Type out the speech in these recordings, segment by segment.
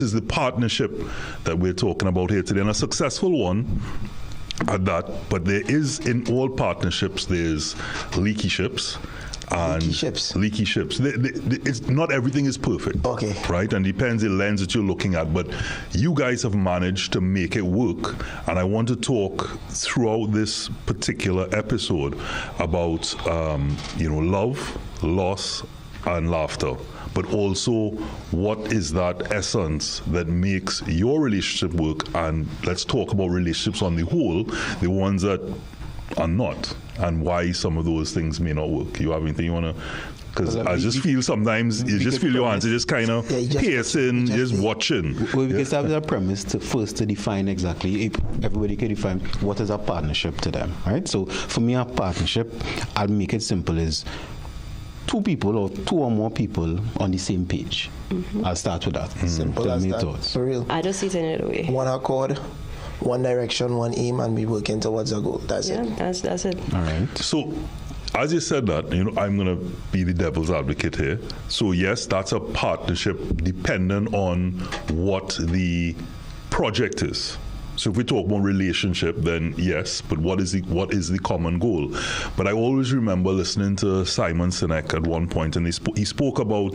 is the partnership that we're talking about here today, and a successful one at that. But there is, in all partnerships, there's leaky ships. And leaky ships. It's not everything is perfect. Okay. Right? And depends the lens that you're looking at. But you guys have managed to make it work. And I want to talk throughout this particular episode about, love, loss, and laughter. But also, what is that essence that makes your relationship work? And let's talk about relationships on the whole, the ones that are not, and why some of those things may not work. You have anything you want to? Because I just feel sometimes you just feel your answer just kind of piercing, just watching. Well, we can start with a premise to define exactly. If everybody can define what is a partnership to them, right? So for me, a partnership, I'll make it simple, is two people or two or more people on the same page. Mm-hmm. I'll start with that. Simple as that. Thoughts. For real. I just see it in another way. One accord, one direction, one aim, and we working towards a goal. That's it. That's it. All right. So, as you said that, I'm going to be the devil's advocate here. So, yes, that's a partnership dependent on what the project is. So if we talk about relationship, then yes, but what is the common goal? But I always remember listening to Simon Sinek at one point, and he spoke about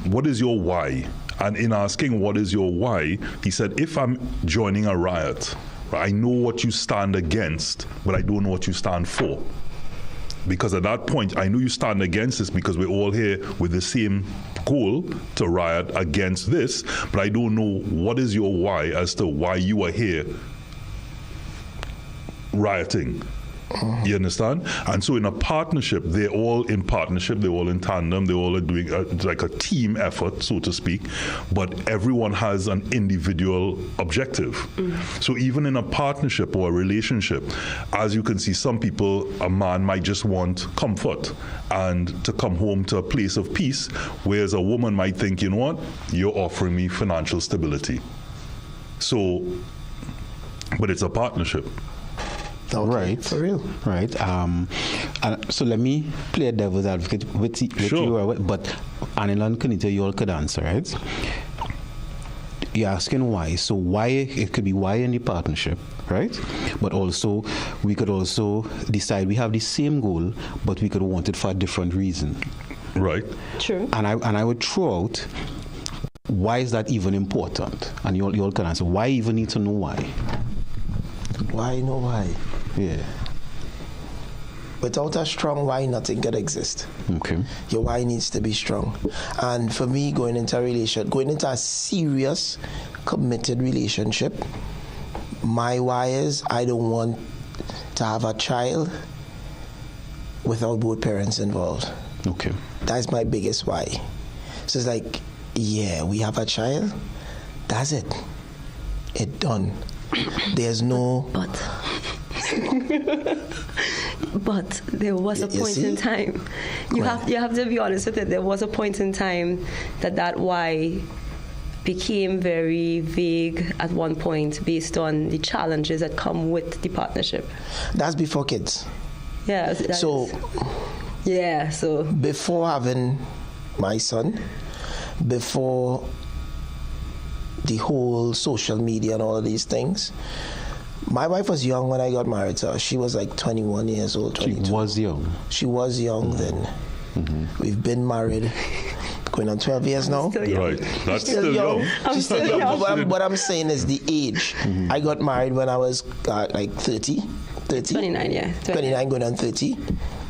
what is your why? And in asking what is your why, he said, if I'm joining a riot, I know what you stand against, but I don't know what you stand for. Because at that point, I know you stand against this because we're all here with the same goal to riot against this, but I don't know what is your why as to why you are here rioting. You understand? And so in a partnership, they're all in partnership, they're all in tandem, they all are doing like a team effort, so to speak, but everyone has an individual objective. Mm-hmm. So even in a partnership or a relationship, as you can see, some people, a man might just want comfort and to come home to a place of peace, whereas a woman might think, you know what, you're offering me financial stability. So, but it's a partnership. Okay, right, for real. Right. So let me play a devil's advocate with you, but Anil and Kanita, you all could answer, right? You're asking why. So why, it could be why in the partnership, right? But also, we could also decide we have the same goal, but we could want it for a different reason. Right. True. And I would throw out, why is that even important? And you all can answer. Why even need to know why? Why know why? Yeah. Without a strong why, nothing could exist. Okay. Your why needs to be strong. And for me, going into a serious, committed relationship, my why is I don't want to have a child without both parents involved. Okay. That's my biggest why. So it's like, yeah, we have a child. That's it. It done. There's no... But there was a point in time. You have to be honest with it. There was a point in time that why became very vague at one point based on the challenges that come with the partnership. That's before kids. Yeah. So before having my son, before the whole social media and all of these things, my wife was young when I got married to her. She was like 21 years old, 22. She was young. She was young then. Mm-hmm. We've been married going on 12 years now. Right. That's still young. She's still young. But what I'm saying is the age. Mm-hmm. I got married when I was like 30. 29, yeah. 29 going on 30.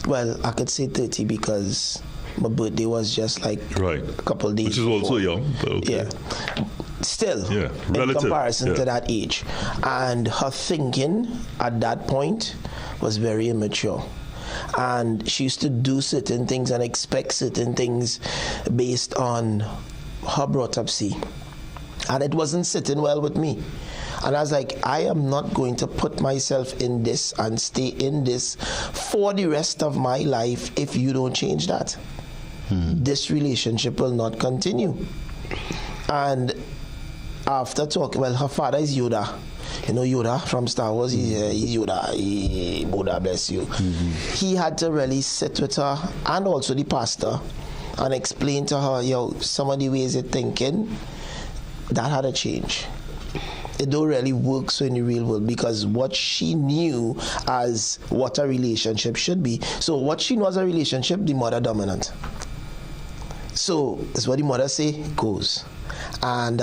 Well, I could say 30 because my birthday was just like a couple of days Which is before. also young. Okay. Yeah. Still, relative, in comparison to that age. And her thinking at that point was very immature. And she used to do certain things and expect certain things based on her brought up see. And it wasn't sitting well with me. And I was like, I am not going to put myself in this and stay in this for the rest of my life if you don't change that. This relationship will not continue. And after talking, her father is Yoda. You know Yoda from Star Wars? He's Yoda. Buddha bless you. Mm-hmm. He had to really sit with her and also the pastor and explain to her, some of the ways of thinking that had to change. It don't really work so in the real world, because what she knew as what a relationship should be. So what she knew as a relationship, the mother dominant. So it's what the mother say goes. And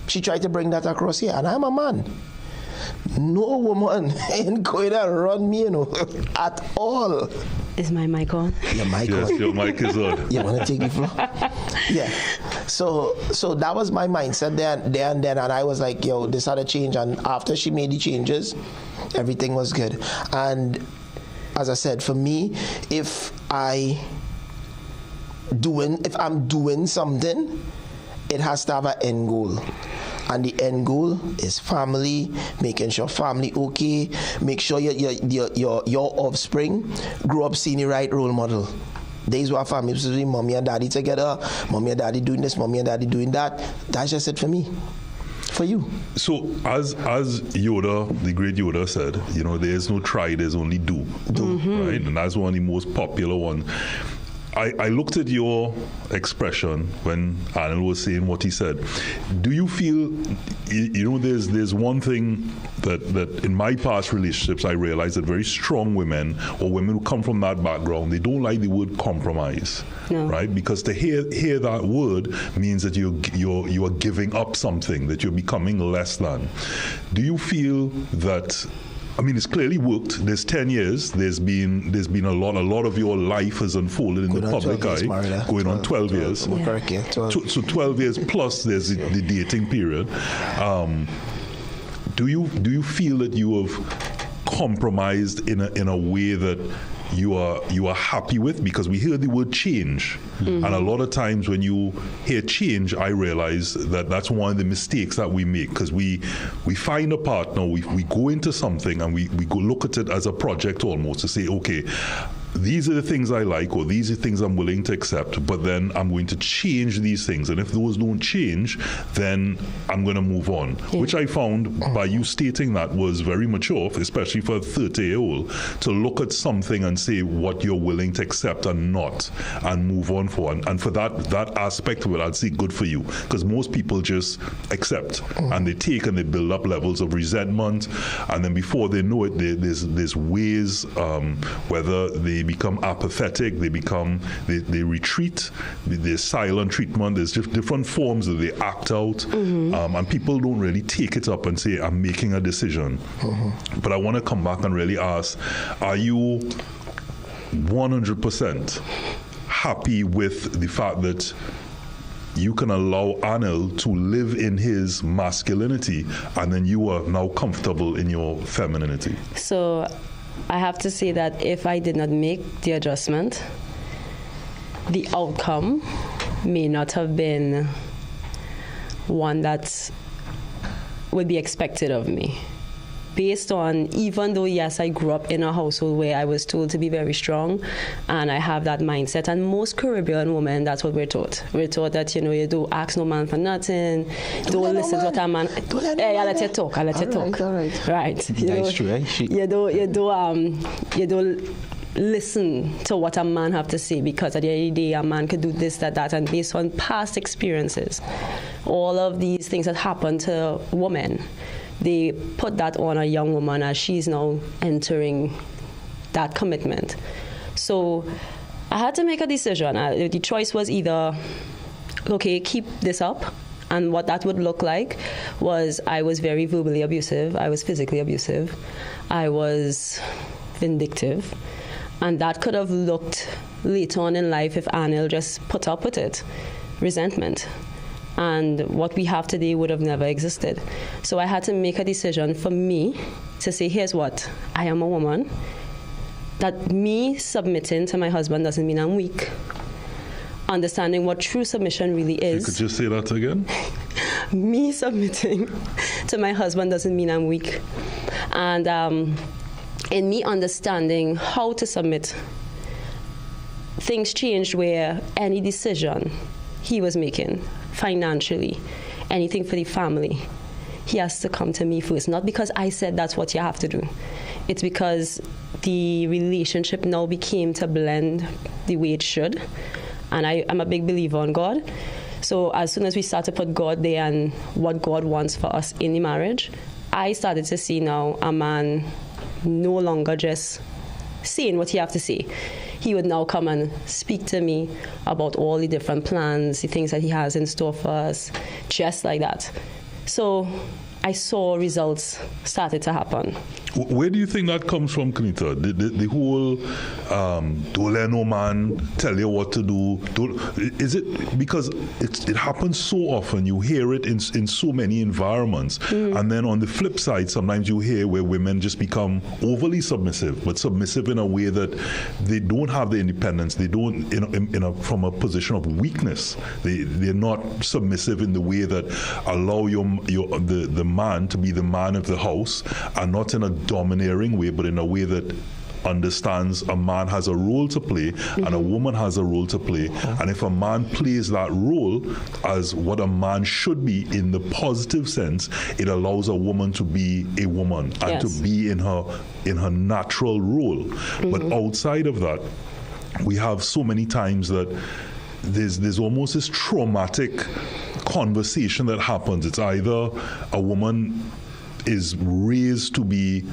she tried to bring that across here, and I'm a man. No woman ain't going to run me, at all. Is my mic on? Your mic Yes, on. your mic is on. You want to take the floor? Yeah. So that was my mindset there and then, and I was like, yo, this had to change. And after she made the changes, everything was good. And as I said, for me, if I'm doing something, it has to have an end goal. And the end goal is family, making sure family okay, make sure your offspring grow up seeing the right role model. Days where family was doing mommy and daddy together, mommy and daddy doing this, mommy and daddy doing that. That's just it for me. For you. So as Yoda, the great Yoda said, there's no try, there's only do. Right? And that's one of the most popular ones. I looked at your expression when Arnold was saying what he said. Do you feel, there's one thing that in my past relationships I realized that very strong women or women who come from that background, they don't like the word compromise, right? Because to hear that word means that you are giving up something, that you're becoming less than. Do you feel that? I mean, it's clearly worked. There's 10 years. There's been a lot of your life has unfolded in the public eye. Going on 12 years. Yeah. So 12 years plus there's the dating period. Do you feel that you have compromised in a way that you are happy with? Because we hear the word change, and a lot of times when you hear change, I realize that that's one of the mistakes that we make, because we find a partner, we go into something and we go look at it as a project almost, to say, okay, these are the things I like, or these are the things I'm willing to accept, but then I'm going to change these things, and if those don't change, then I'm going to move on. Which I found by you stating that was very mature, especially for a 30-year-old, to look at something and say what you're willing to accept and not, and move on for. And for that aspect of it, I'd say good for you, because most people just accept and they take and they build up levels of resentment, and then before they know it, there's ways, whether they become apathetic, they retreat, there's silent treatment, there's different forms that they act out, and people don't really take it up and say, I'm making a decision. But I want to come back and really ask, are you 100% happy with the fact that you can allow Anil to live in his masculinity, and then you are now comfortable in your femininity? So I have to say that if I did not make the adjustment, the outcome may not have been one that would be expected of me. Based on, even though, yes, I grew up in a household where I was told to be very strong, and I have that mindset, and most Caribbean women, that's what we're taught. We're taught that, you don't ask no man for nothing, don't listen to what a man... Hey, I'll let you talk, All right. Right. That's true, eh? You don't listen to what a man have to say, because at the end of the day, a man could do this, that, and based on past experiences, all of these things that happen to women, they put that on a young woman as she's now entering that commitment. So I had to make a decision. The choice was either, okay, keep this up. And what that would look like was I was very verbally abusive. I was physically abusive. I was vindictive. And that could have looked later on in life if Anil just put up with it. Resentment. And what we have today would have never existed. So I had to make a decision for me to say, here's what, I am a woman. That me submitting to my husband doesn't mean I'm weak. Understanding what true submission really is. You could just say that again? Me submitting to my husband doesn't mean I'm weak. And in me understanding how to submit, things changed where any decision he was making, financially, anything for the family, he has to come to me first. Not because I said that's what you have to do. It's because the relationship now became to blend the way it should. And I'm a big believer in God. So as soon as we start to put God there and what God wants for us in the marriage, I started to see now a man no longer just saying what he have to say. He would now come and speak to me about all the different plans, the things that he has in store for us, just like that. So I saw results started to happen. Where do you think that comes from, Kenita? The whole don't let no man tell you what to do. Is it because it happens so often? You hear it in so many environments. And then on the flip side, sometimes you hear where women just become overly submissive, but submissive in a way that they don't have the independence. They don't, from a position of weakness. They're not submissive in the way that allow the man to be the man of the house, and not in a domineering way, but in a way that understands a man has a role to play and a woman has a role to play. And if a man plays that role as what a man should be in the positive sense, it allows a woman to be a woman and to be in her natural role. But outside of that, we have so many times that there's almost this traumatic conversation that happens. It's either a woman is raised to be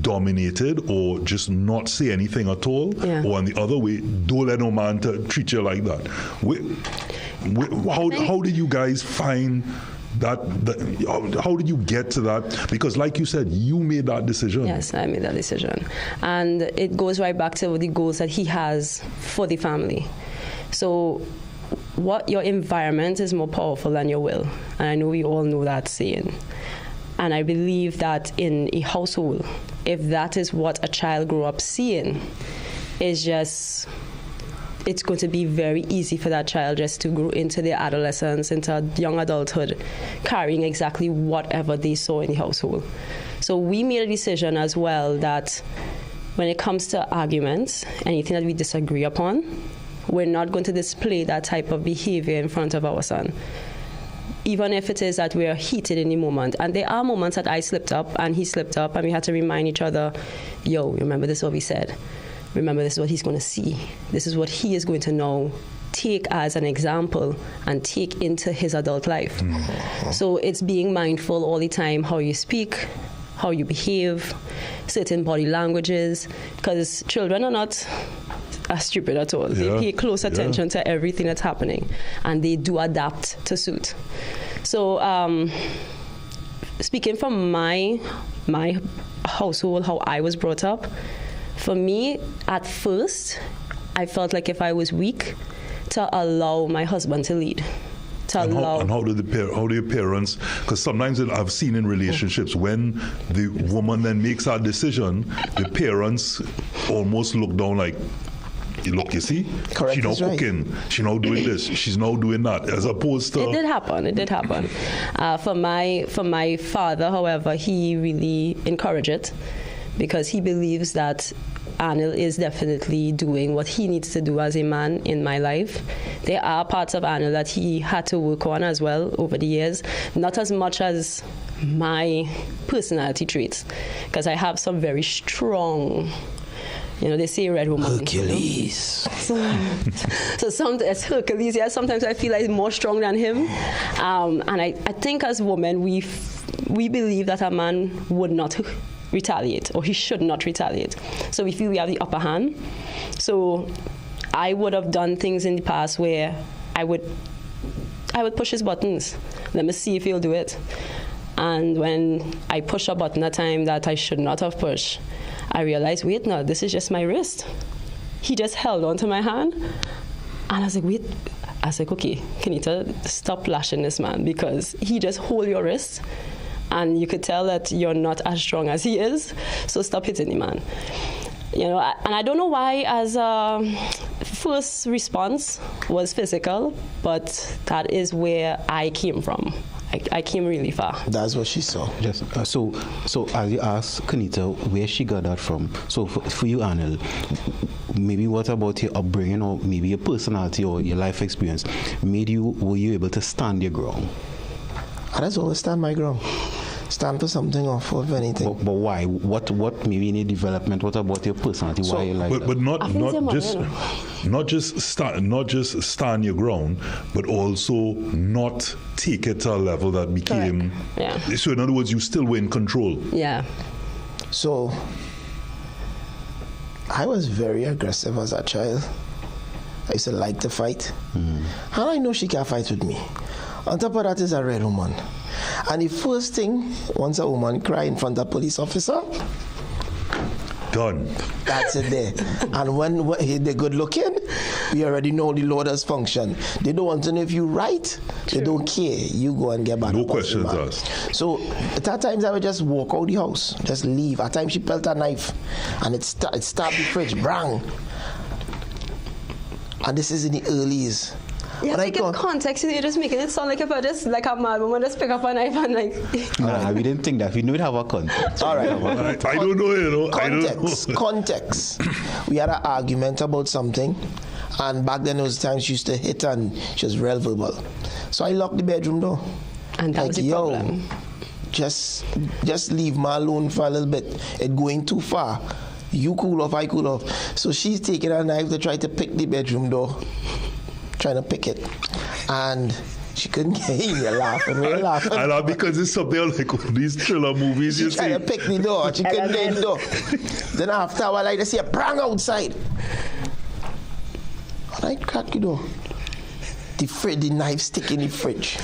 dominated or just not say anything at all, or on the other way, don't let no man treat you like that. How did you guys find that? How did you get to that? Because like you said, you made that decision. Yes, I made that decision. And it goes right back to the goals that he has for the family. So what your environment is more powerful than your will. And I know we all know that saying. And I believe that in a household, if that is what a child grew up seeing, it's going to be very easy for that child just to grow into their adolescence, into young adulthood, carrying exactly whatever they saw in the household. So we made a decision as well that when it comes to arguments, anything that we disagree upon, we're not going to display that type of behavior in front of our son. Even if it is that we are heated in the moment. And there are moments that I slipped up and he slipped up and we had to remind each other, yo, remember this is what we said. Remember this is what he's going to see. This is what he is going to now take as an example and take into his adult life. So it's being mindful all the time how you speak, how you behave, certain body languages, because children are not stupid at all. They pay close attention to everything that's happening, and they do adapt to suit. So speaking from my household, how I was brought up, for me, at first, I felt like if I was weak, to allow my husband to lead. And how do your parents, because sometimes I've seen in relationships when the woman then makes that decision, the parents almost look down like, look, you see, correct, she's now cooking, she's now doing this, she's now doing that, as opposed to... It did happen. For my father, however, he really encouraged it because he believes that Anil is definitely doing what he needs to do as a man in my life. There are parts of Anil that he had to work on as well over the years, not as much as my personality traits, because I have some very strong... they say red woman. Hercules. So it's Hercules. Yeah, sometimes I feel like more strong than him. And I think as women, we believe that a man would not retaliate, or he should not retaliate. So we feel we have the upper hand. So I would have done things in the past where I would push his buttons. Let me see if he'll do it. And when I push a button at a time that I should not have pushed, I realized, wait, no, this is just my wrist. He just held onto my hand. And I was like, wait. I was like, okay, Kenita, stop lashing this man, because he just hold your wrist and you could tell that you're not as strong as he is. So stop hitting the man. And I don't know why as first response was physical, but that is where I came from. I came really far. That's what she saw. Yes. So as you asked Kenita where she got that from, so for you, Anil, maybe what about your upbringing or maybe your personality or your life experience were you able to stand your ground? I just always stand my ground. Stand for something or for anything. But why? What maybe in your development? What about your personality? Why you like that? But not just not just stand your ground, but also not take it to a level that became. Yeah. So in other words, you still were in control. Yeah. So I was very aggressive as a child. I used to like to fight. How do I know she can't fight with me? On top of that is a red woman. And the first thing, once a woman cry in front of a police officer, Done. that's it there. And when they're good looking, we already know the Lord has function. They don't want to know if you're right. They don't care. You go and get back. No questions asked. So at times I would just walk out the house, just leave. At times she felt a knife and it stabbed the fridge, bang. And this is in the earlies. Yeah, like in context, you're just making it sound like if I just like a mad woman just pick up a knife and like. Nah, we didn't think that. We knew we'd have a context. All right. I don't know, you know. Context. We had an argument about something, and back then there was times she used to hit and she was real verbal. So I locked the bedroom door. And that was the problem. Just leave me alone for a little bit. It's going too far. You cool off, I cool off. So she's taking a knife to try to pick the bedroom door. Trying to pick it, and she couldn't get in. You're laughing. We're laughing. I laugh because it's something like these thriller movies. She tried to pick the door. She couldn't get in the door. Then after a while, I just see a bang outside, and I crack the door. The knife stick in the fridge.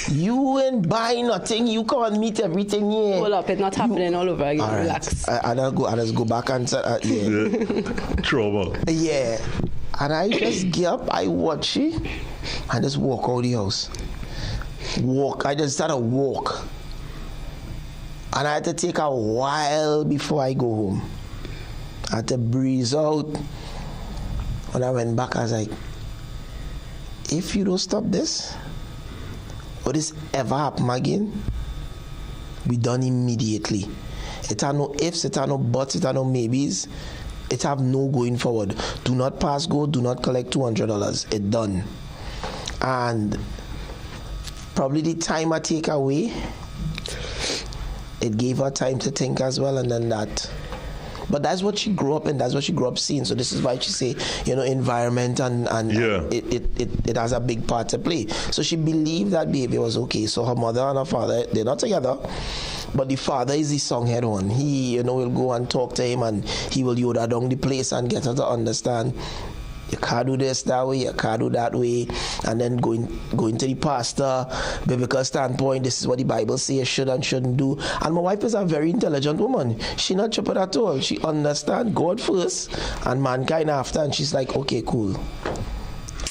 You ain't buy nothing. You can't meet everything here. Hold up, it's not happening all over again. All right. Relax. I just go back and Trauma. Yeah. And I just get up, I watch it, and just walk out the house. I just started walk. And I had to take a while before I go home. I had to breeze out. When I went back, I was like, if you don't stop this, or this ever happen again, be done immediately. It are no ifs, it are no buts, it are no maybes. It have no going forward. Do not pass go, do not collect $200. It done. And probably the time I take away, it gave her time to think as well, and then that. But that's what she grew up in, that's what she grew up seeing. So this is why she say, environment and yeah. it has a big part to play. So she believed that behavior was okay. So her mother and her father, they're not together. But the father is the songhead one. He, will go and talk to him, and he will yoda down the place and get her to understand. You can't do this that way, you can't do that way. And then going to the pastor, biblical standpoint, this is what the Bible says should and shouldn't do. And my wife is a very intelligent woman. She not stupid at all. She understands God first and mankind after. And she's like, okay, cool.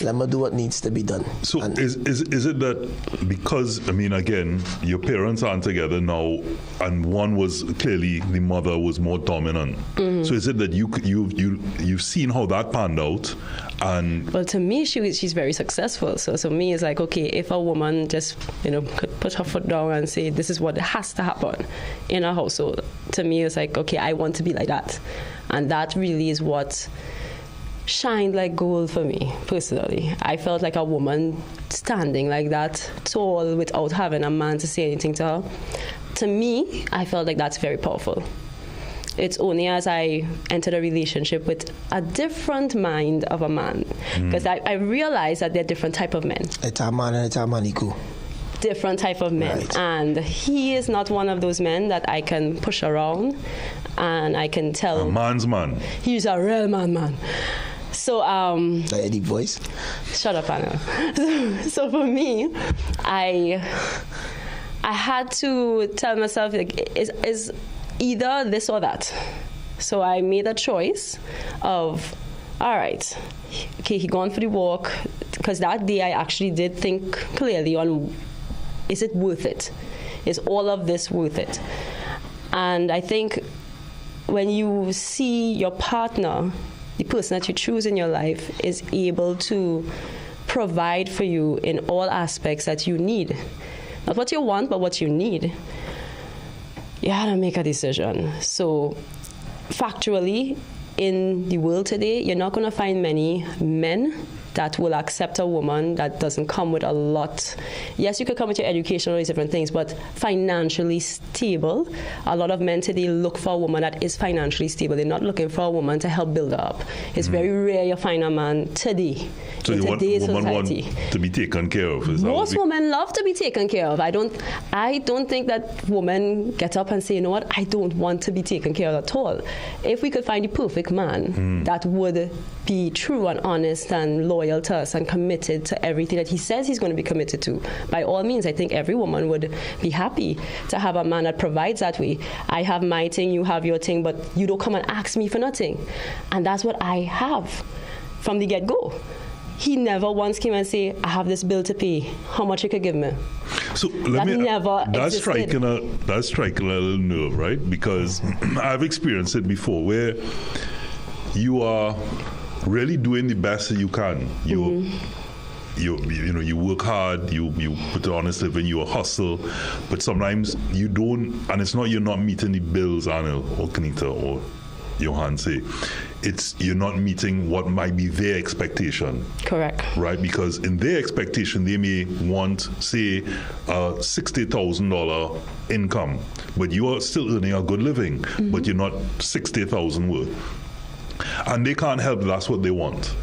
Let me do what needs to be done. So is it that because, again, your parents aren't together now, and one was clearly, the mother was more dominant. Mm-hmm. So is it that you've seen how that panned out? And well, to me, she's very successful. So to me, it's like, okay, if a woman just, could put her foot down and say, this is what has to happen in a household, to me, it's like, okay, I want to be like that. And that really is what shined like gold for me personally. I felt like a woman standing like that tall without having a man to say anything to her. To me, I felt like that's very powerful. It's only as I entered a relationship with a different mind of a man, because I realized that there are different type of men. It's a man and it's a manico. Different type of men, right. And he is not one of those men that I can push around and I can tell. A man's man. He's a real man. So Eddie voice. Shut up, Anna. So for me, I had to tell myself, like, is either this or that. So I made a choice of, all right, okay, he gone for the walk, because that day I actually did think clearly on, is it worth it? Is all of this worth it? And I think when you see your partner, the person that you choose in your life, is able to provide for you in all aspects that you need. Not what you want, but what you need. You have to make a decision. So factually, in the world today, you're not going to find many men that will accept a woman that doesn't come with a lot. Yes, you could come with your education, all these different things, but financially stable. A lot of men today look for a woman that is financially stable. They're not looking for a woman to help build her up. It's very rare you find a man today. So in today's society. Want to be taken care of. Most women love to be taken care of. I don't think that women get up and say, you know what, I don't want to be taken care of at all. If we could find the perfect man that would be true and honest and loyal to us and committed to everything that he says he's going to be committed to, by all means, I think every woman would be happy to have a man that provides that way. I have my thing, you have your thing, but you don't come and ask me for nothing. And that's what I have from the get-go. He never once came and say, I have this bill to pay. How much you could give me? So that's striking a little nerve, right? Because I've experienced it before, where you are really doing the best that you can. You work hard, you put an honest living, you hustle, but sometimes you don't, and it's not you're not meeting the bills, Anil or Kanita or Johan say. It's you're not meeting what might be their expectation. Correct. Right? Because in their expectation, they may want, say, a $60,000 income, but you are still earning a good living, but you're not $60,000 worth. And they can't help that's what they want.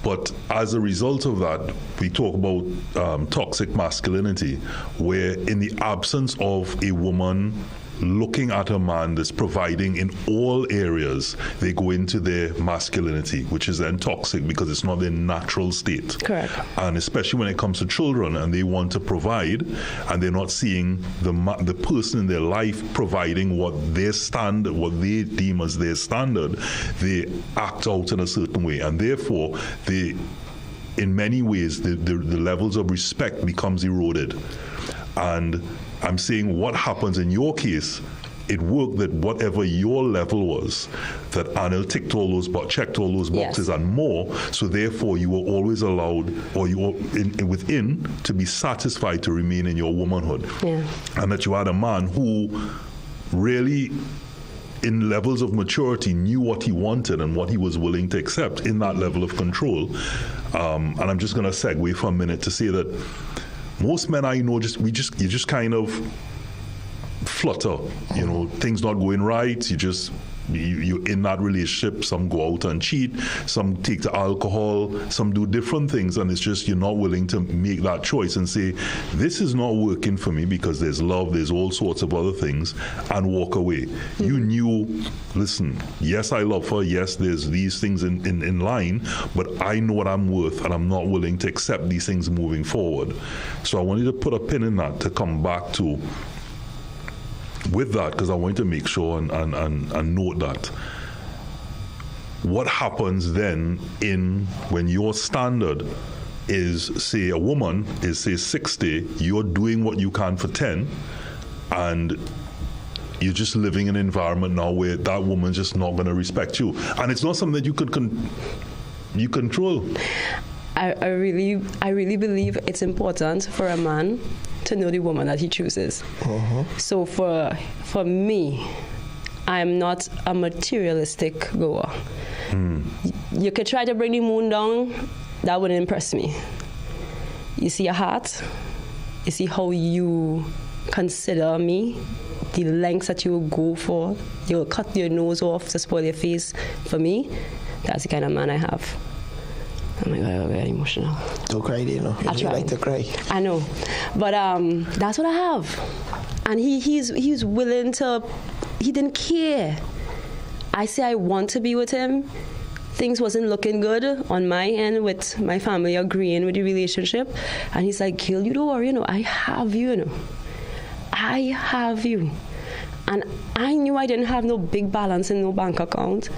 But as a result of that, we talk about toxic masculinity, where in the absence of a woman looking at a man that's providing in all areas, they go into their masculinity, which is then toxic because it's not their natural state. Correct. And especially when it comes to children and they want to provide and they're not seeing the person in their life providing what their standard, what they deem as their standard, they act out in a certain way. And therefore, in many ways, the levels of respect becomes eroded. And I'm saying what happens in your case, it worked that whatever your level was, that Anil checked all those boxes and more, so therefore you were always allowed, or you were within, to be satisfied to remain in your womanhood. Yeah. And that you had a man who really, in levels of maturity, knew what he wanted and what he was willing to accept in that level of control. And I'm just going to segue for a minute to say that most men I know, you just kind of flutter, things not going right. You're in that relationship. Some go out and cheat. Some take to alcohol. Some do different things, and it's just you're not willing to make that choice and say, this is not working for me because there's love, there's all sorts of other things, and walk away. You knew, listen, yes, I love her. Yes, there's these things in line, but I know what I'm worth, and I'm not willing to accept these things moving forward. So I wanted to put a pin in that to come back to with that, because I want to make sure and note that. What happens then when your standard is, say, a woman is, say, 60, you're doing what you can for 10, and you're just living in an environment now where that woman's just not going to respect you. And it's not something that you could you control. I really believe it's important for a man to know the woman that he chooses. So for me, I'm not a materialistic goer. You could try to bring the moon down, that wouldn't impress me. You see a heart, you see how you consider me, the lengths that you will go for, you'll cut your nose off to spoil your face. For me, that's the kind of man I have. Oh my God, I get emotional. Don't cry, you like to cry. I know, but that's what I have, and he's willing to. He didn't care. I say I want to be with him. Things wasn't looking good on my end with my family agreeing with the relationship, and he's like, "Gil, you don't worry, I have you, I have you," and I knew I didn't have no big balance in no bank account.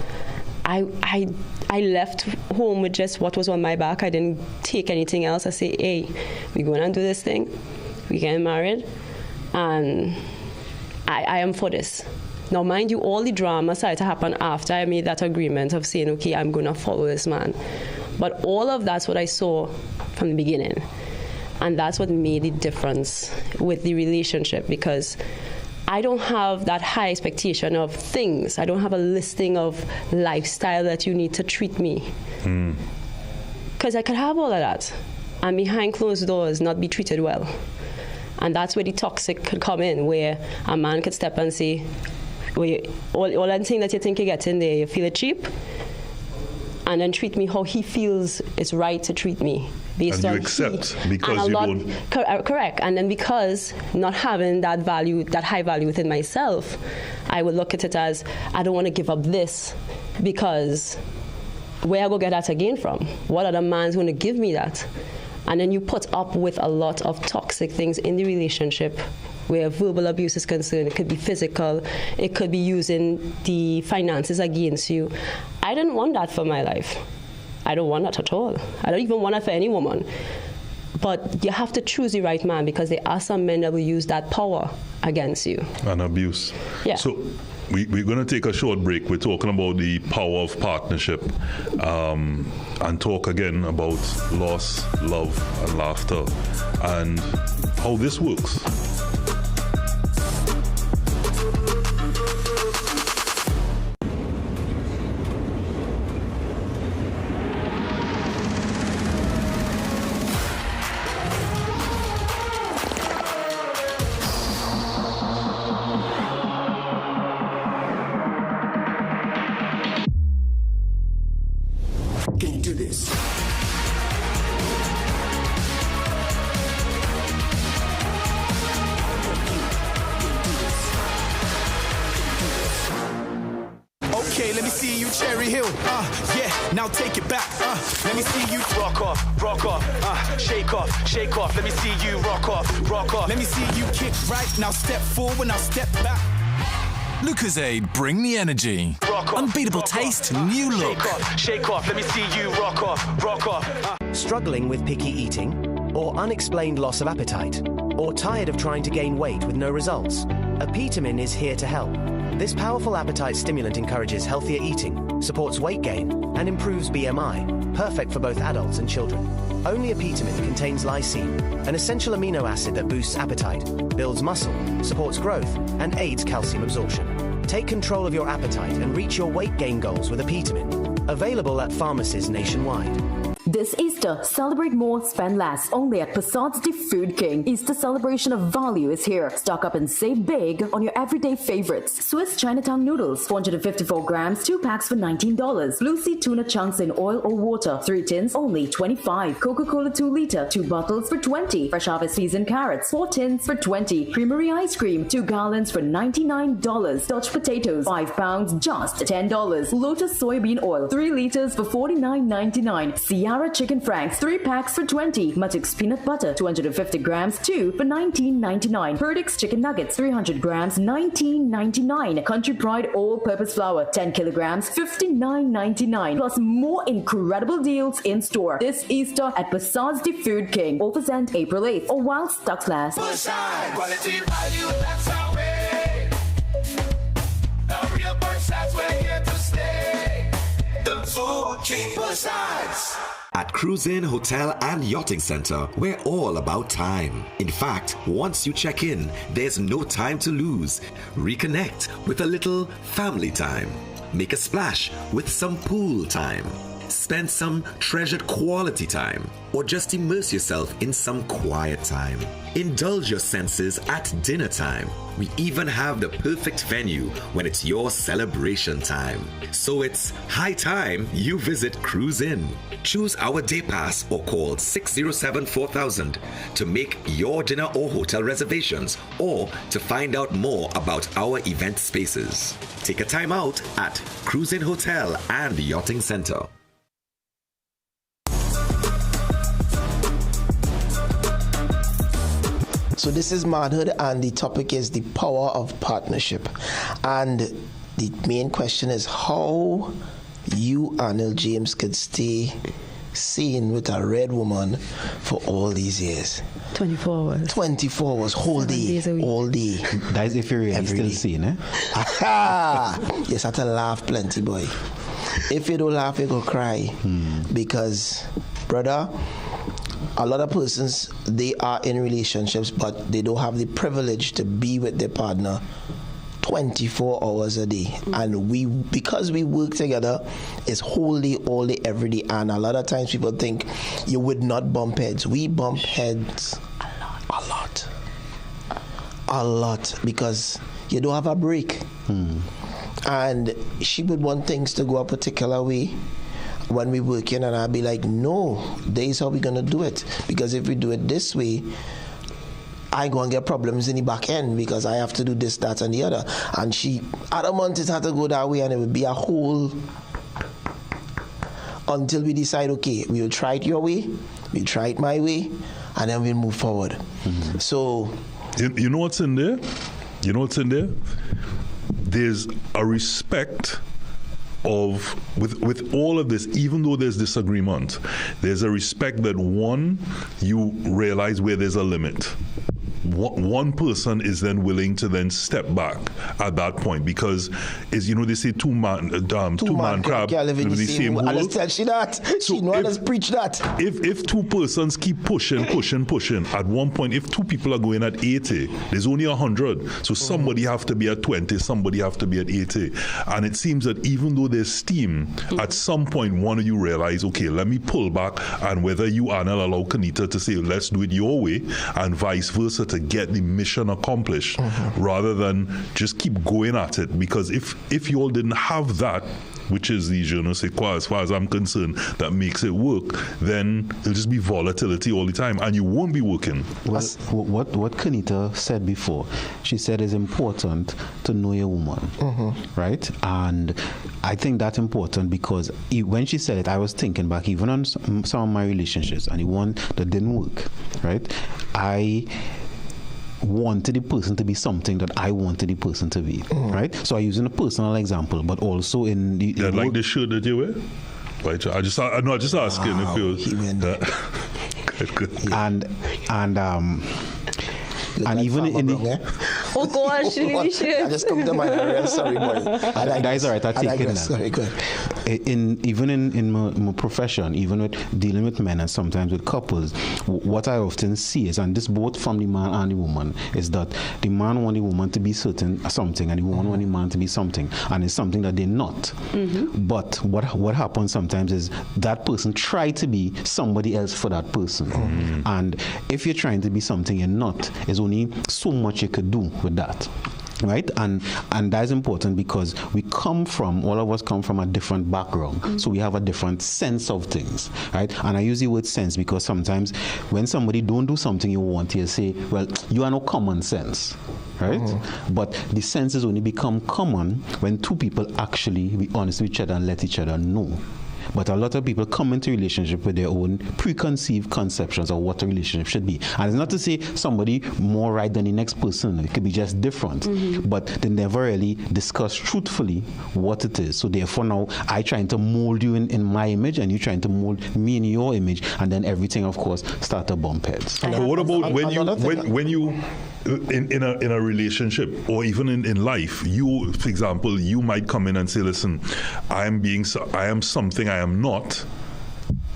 I left home with just what was on my back. I didn't take anything else. I say, hey, we're going to do this thing. We're getting married. And I am for this. Now, mind you, all the drama started to happen after I made that agreement of saying, okay, I'm going to follow this man. But all of that's what I saw from the beginning. And that's what made the difference with the relationship, because I don't have that high expectation of things. I don't have a listing of lifestyle that you need to treat me. Because I could have all of that and behind closed doors not be treated well. And that's where the toxic could come in, where a man could step and say, all that thing that you think you get in there, you feel it cheap, and then treat me how he feels it's right to treat me. Based and on you accept because you don't... Correct. And then because not having that value, that high value within myself, I would look at it as, I don't want to give up this because where I go get that again from? What other man's going to give me that? And then you put up with a lot of toxic things in the relationship where verbal abuse is concerned. It could be physical. It could be using the finances against you. I didn't want that for my life. I don't want that at all. I don't even want that for any woman. But you have to choose the right man because there are some men that will use that power against you. And abuse. Yeah. So we're going to take a short break. We're talking about the power of partnership and talk again about loss, love, and laughter and how this works. Now take it back, let me see you rock off, shake off, let me see you rock off, let me see you kick right, now step forward, now step back. Lucozade, bring the energy. Unbeatable taste, new look. Shake off, let me see you rock off. Struggling with picky eating, or unexplained loss of appetite, or tired of trying to gain weight with no results? Apetamin is here to help. This powerful appetite stimulant encourages healthier eating, supports weight gain, and improves BMI, perfect for both adults and children. Only Apetamin contains lysine, an essential amino acid that boosts appetite, builds muscle, supports growth, and aids calcium absorption. Take control of your appetite and reach your weight gain goals with Apetamin. Available at pharmacies nationwide. This Easter, celebrate more, spend less, only at Passad's The Food King. Easter celebration of value is here. Stock up and save big on your everyday favorites. Swiss Chinatown noodles, 454 grams, 2 packs for $19. Blue Sea tuna chunks in oil or water, 3 tins, only $25. Coca-Cola 2 liter, 2 bottles for $20. Fresh Harvest seasoned carrots, 4 tins for $20. Creamery ice cream, 2 gallons for $99. Dutch potatoes, 5 pounds, just $10. Lotus soybean oil, 3 liters for $49.99. Sierra chicken franks, 3 packs for $20. Matix peanut butter, 250 grams, 2 for $19.99. Perdix chicken nuggets, 300 grams, $19.99. Country Pride all-purpose flour, 10 kilograms, $59.99. Plus more incredible deals in store this Easter at Passad's The Food King. Offers end April 8th or while stocks last. Bushside, quality value, that's our way. A real Bushside's, we're here to stay. The Food King Bushsides. At Cruise Inn Hotel and Yachting Center, we're all about time. In fact, once you check in, there's no time to lose. Reconnect with a little family time. Make a splash with some pool time. Spend some treasured quality time, or just immerse yourself in some quiet time. Indulge your senses at dinner time. We even have the perfect venue when it's your celebration time. So it's high time you visit Cruise Inn. Choose our day pass or call 607-4000 to make your dinner or hotel reservations or to find out more about our event spaces. Take a time out at Cruise Inn Hotel and Yachting Center. So this is ManHOOD, and the topic is the power of partnership. And the main question is how you, Arnold James, could stay sane with a red woman for all these years. 24 hours. 24 hours, whole day, all day. That is if you're really still sane, eh? Yes, I have to laugh plenty, boy. If you don't laugh, you go cry. Because, brother, a lot of persons, they are in relationships, but they don't have the privilege to be with their partner 24 hours a day, and because we work together, it's wholly, all day, every day. And a lot of times people think you would not bump heads. We bump heads a lot because you don't have a break. And she would want things to go a particular way when we work in, and I'd be like, no, this is how we're gonna do it, because if we do it this way, I go and get problems in the back end because I have to do this, that, and the other. And she adamant it had to go that way, and it would be a whole until we decide, okay, we will try it your way, we'll try it my way, and then we'll move forward. So, you know what's in there? You know what's in there? There's a respect of with all of this, even though there's disagreement, there's a respect that you realize where there's a limit. One person is then willing to then step back at that point, because they say two man crab live in the same hole. I just tell she that. So she knows preach that. If two persons keep pushing, at one point, if two people are going at 80, there's only 100. So somebody have to be at 20, somebody have to be at 80. And it seems that even though there's steam, at some point one of you realize, okay, let me pull back, and whether you Anel allow Kanita to say, let's do it your way, and vice versa, to get the mission accomplished, rather than just keep going at it. Because if you all didn't have that, which is the je ne sais quoi, as far as I'm concerned, that makes it work, then it'll just be volatility all the time, and you won't be working. Well, what Kanita said before, she said it's important to know your woman, right? And I think that's important because when she said it, I was thinking back even on some of my relationships, and the one that didn't work, right? I wanted the person to be something that I wanted the person to be, right? So I using a personal example, but also in the like the shirt that you wear. Right? I just asking if you. And even in the oh gosh, really I just come to my area. Sorry, boy. That is all right. I take it. Sorry, go ahead. In my profession, even with dealing with men and sometimes with couples, what I often see is, and this both from the man and the woman, is that the man wants the woman to be something, and the woman wants the man to be something, and it's something that they're not. But what happens sometimes is that person try to be somebody else for that person, and if you're trying to be something you're not, there's only so much you could do with that. Right, and that's important because all of us come from a different background, so we have a different sense of things, right? And I use the word sense because sometimes when somebody don't do something you want, you say, well, you have no common sense, right? But the senses only become common when two people actually be honest with each other and let each other know. But a lot of people come into relationship with their own preconceived conceptions of what a relationship should be. And it's not to say somebody more right than the next person. It could be just different. But they never really discuss truthfully what it is. So therefore now I trying to mold you in my image, and you trying to mold me in your image, and then everything of course start to bump heads. But what about when you in a relationship or even in life, you, for example, you might come in and say, listen, I am something I am not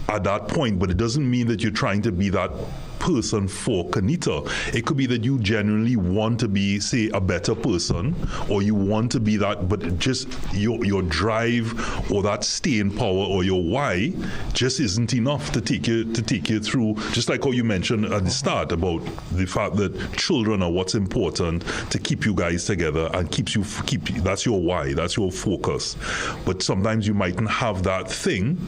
at that point, but it doesn't mean that you're trying to be that person for Kanita. It could be that you genuinely want to be, say, a better person, or you want to be that, but just your drive or that staying power or your why just isn't enough to take you through. Just like how you mentioned at the start about the fact that children are what's important to keep you guys together and keep that's your why, that's your focus. But sometimes you mightn't have that thing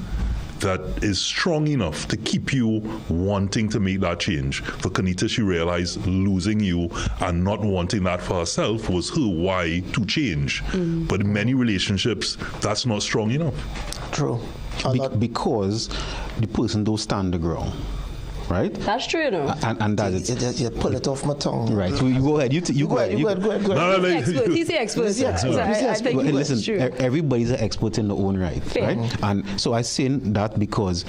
that is strong enough to keep you wanting to make that change. For Kanita, she realized losing you and not wanting that for herself was her why to change. But in many relationships, that's not strong enough. True. Because the person don't stand the ground. Right? That's true, no? And that's it. You pull it off my tongue. Right. So you go ahead. You go ahead. Go ahead. He's the expert. I think listen, everybody's an expert in their own right. Fair. Right? And so I say that because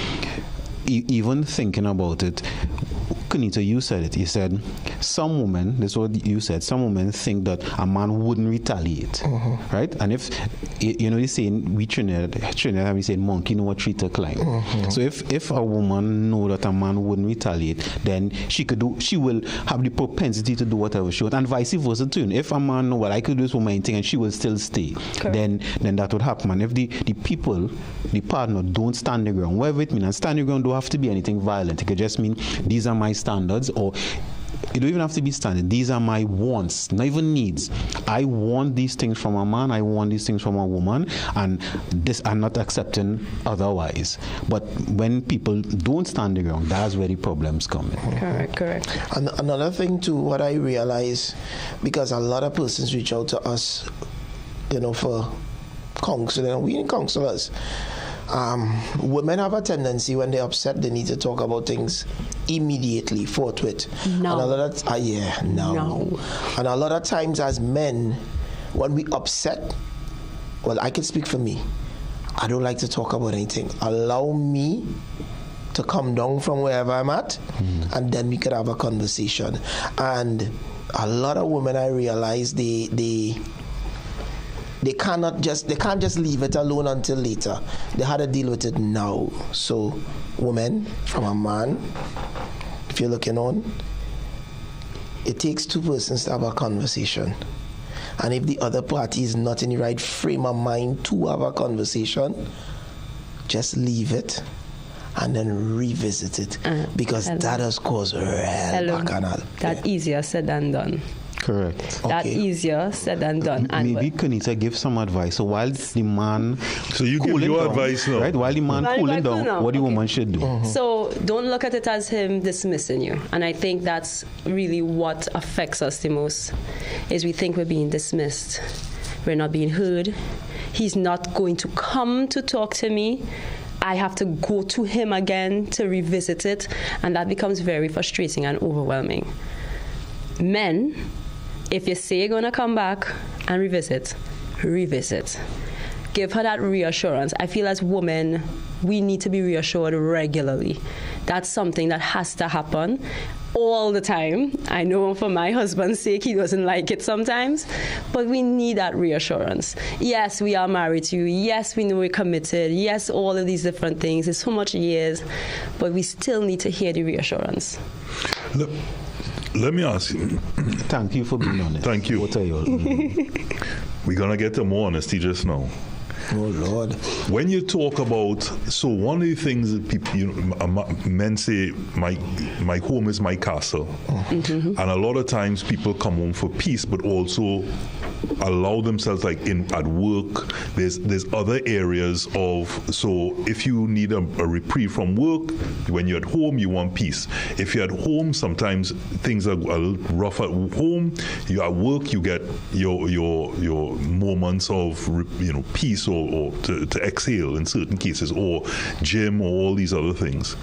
even thinking about it, Kunita, you said it. You said some women, this is what you said, some women think that a man wouldn't retaliate, right? And if, you know, you're saying, we Trinidad, we say monkey know what tree to climb. So if a woman know that a man wouldn't retaliate, then she will have the propensity to do whatever she wants, and vice versa too. If a man know, well, I could do this for my thing and she will still stay, then that would happen. And if the people, the partner, don't stand the ground, whatever it means, and stand the ground don't have to be anything violent. It could just mean these are my standards, or it don't even have to be standard. These are my wants, not even needs. I want these things from a man, I want these things from a woman, and this I'm not accepting otherwise. But when people don't stand the ground, that's where the problems come in. Correct. And another thing too, what I realize, because a lot of persons reach out to us, you know, for counseling, we need counselors. Women have a tendency when they're upset, they need to talk about things immediately, forthwith. No. And a lot of no. And a lot of times as men, when we upset, well, I can speak for me. I don't like to talk about anything. Allow me to come down from wherever I'm at, and then we could have a conversation. And a lot of women, I realize, they can't just leave it alone until later. They had to deal with it now. So, women, from a man, if you're looking on, it takes two persons to have a conversation. And if the other party is not in the right frame of mind to have a conversation, just leave it and then revisit it, because that has caused real bacchanal. That's easier said than done. Correct. That's easier said than done. Maybe Kunita give some advice. So while the man, so you give your advice now, right? While the man cooling down, what the woman should do. So don't look at it as him dismissing you. And I think that's really what affects us the most. Is we think we're being dismissed, we're not being heard. He's not going to come to talk to me. I have to go to him again to revisit it, and that becomes very frustrating and overwhelming. Men, if you say you're going to come back and revisit. Give her that reassurance. I feel as women, we need to be reassured regularly. That's something that has to happen all the time. I know for my husband's sake, he doesn't like it sometimes, but we need that reassurance. Yes, we are married to you. Yes, we know we're committed. Yes, all of these different things. It's so much years, but we still need to hear the reassurance. Look, let me ask you. Thank you for being honest. Thank you. What are you? We're going to get to more honesty just now. Oh, Lord. When you talk about, so one of the things that people, men say, my home is my castle. And a lot of times people come home for peace, but also allow themselves, like at work, there's other areas of, so if you need a reprieve from work, when you're at home, you want peace. If you're at home, sometimes things are a little rough at home. You're at work, you get your moments of, peace or to exhale in certain cases, or gym, or all these other things.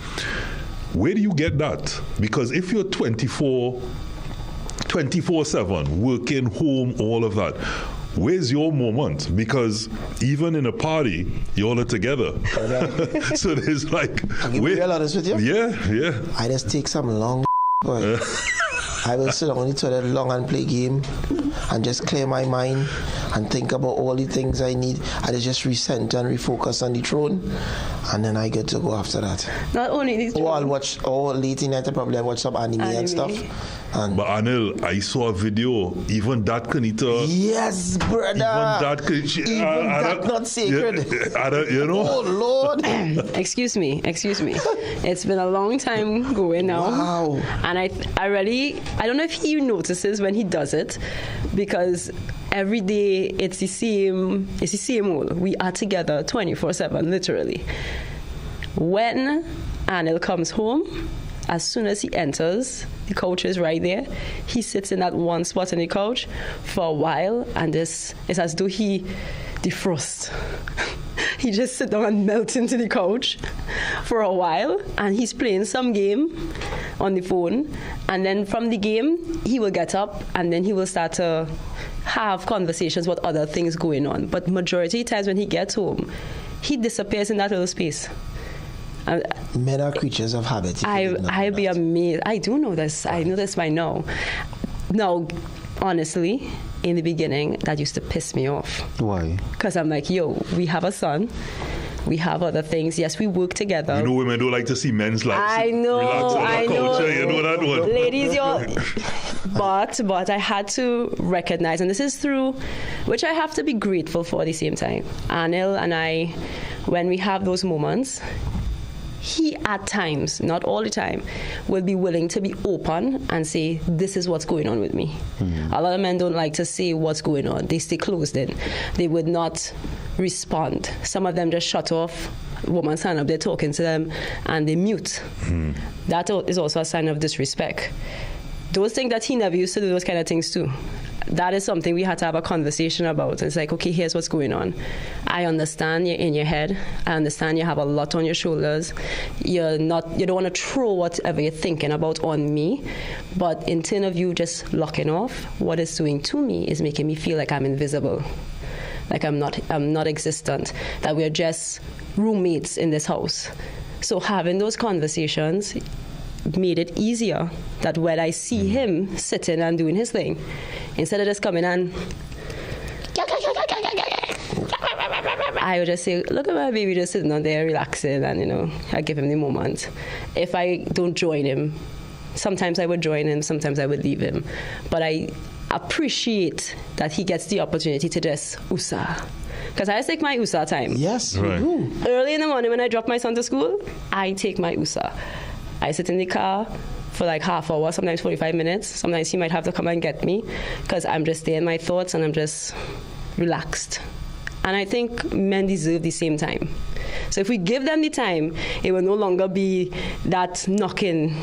Where do you get that? Because if you're 24/7, working, home, all of that, where's your moment? Because even in a party, you all are together. So there's like... I'll be real honest with you. Yeah. I just take some long boy. I will sit on the toilet long and play game and just clear my mind and think about all the things I need. I just recenter and refocus on the throne, and then I get to go after that. Not only these. I'll watch late in night. I probably watch some anime and stuff. But Anil, I saw a video. Even that Kanita. Yes, brother. Even that not sacred. Oh Lord. Excuse me. It's been a long time going now. Wow. And I don't know if he notices when he does it, because every day it's the same old. We are together 24/7, literally. When Anil comes home, as soon as he enters, the couch is right there. He sits in that one spot on the couch for a while, and it's as though he defrosts. He just sits down and melts into the couch for a while, and he's playing some game on the phone, and then from the game, he will get up, and then he will start to have conversations with other things going on. But majority of times when he gets home, he disappears in that little space. Men are creatures of habit. I'd be amazed. I do know this. I know this by now. Now, honestly, in the beginning, that used to piss me off. Why? Because I'm like, yo, we have a son. We have other things. Yes, we work together. You know, women don't like to see men's lives. I know. Culture. You know that one. Ladies, but I had to recognize, and this is through, which I have to be grateful for at the same time. Anil and I, when we have those moments, he at times, not all the time, will be willing to be open and say, this is what's going on with me. A lot of men don't like to say what's going on. They stay closed in. They would not respond. Some of them just shut off. Woman stand up, they're talking to them, and they mute. That is also a sign of disrespect. Those things that he never used to do, those kind of things too. That is something we had to have a conversation about. It's like, okay, here's what's going on. I understand you're in your head. I understand you have a lot on your shoulders. You don't want to throw whatever you're thinking about on me. But in terms of you just locking off, what it's doing to me is making me feel like I'm invisible. Like I'm not existent. That we're just roommates in this house. So having those conversations made it easier that when I see him sitting and doing his thing, instead of just coming and I would just say, look at my baby just sitting on there relaxing, and I give him the moment. If I don't join him, sometimes I would join him, sometimes I would leave him, but I appreciate that he gets the opportunity to just USA. Because I take my USA time. Yes, right. You do. Early in the morning when I drop my son to school, I take my USA. I sit in the car for like half hour, sometimes 45 minutes. Sometimes he might have to come and get me because I'm just there in my thoughts and I'm just relaxed. And I think men deserve the same time. So if we give them the time, it will no longer be that knocking.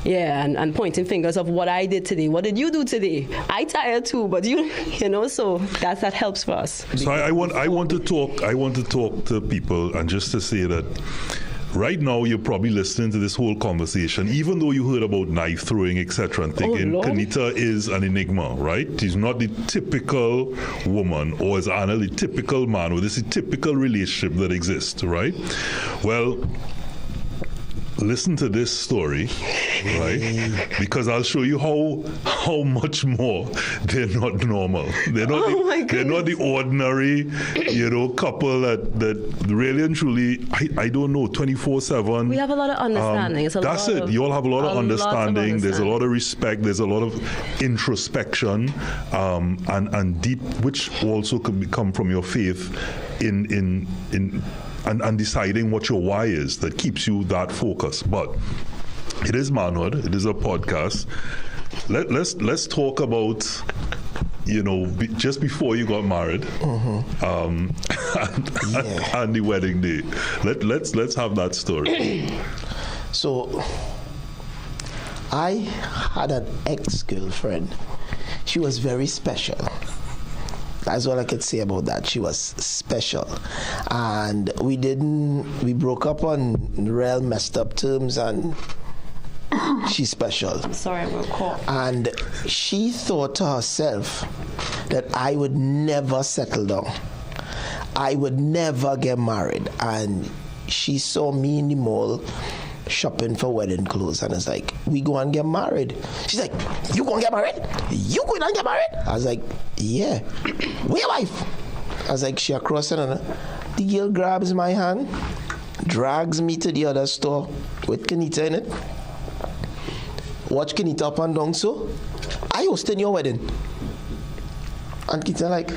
And pointing fingers of what I did today. What did you do today? I tired too, but so that helps for us. So I want to talk to people, and just to say that right now you're probably listening to this whole conversation, even though you heard about knife throwing, etc., and thinking Kanita is an enigma, right? She's not the typical woman, or is Anna the typical man, or this is a typical relationship that exists, right? Well, listen to this story, right? Because I'll show you how much more they're not normal. They're not the ordinary, couple that really and truly, I don't know, 24/7. We have a lot of understanding. That's it. You all have a lot of understanding. There's a lot of respect. There's a lot of introspection, and deep, which also could come from your faith in and deciding what your why is that keeps you that focused. But it is ManHOOD. It is a podcast. Let's talk about just before you got married, and the wedding day. Let's have that story. So I had an ex-girlfriend. She was very special. That's all I could say about that. She was special. And we broke up on real messed up terms, and she's special. I'm sorry, I'm going to cough. And she thought to herself that I would never settle down. I would never get married. And she saw me in the mall shopping for wedding clothes, and it's like, we go and get married. She's like, you going to get married? You going to get married? I was like, yeah. Where your wife? I was like, she across it, and the girl grabs my hand, drags me to the other store with Kenita in it. Watch Kenita up and down, so I hosting your wedding. And Kenita like,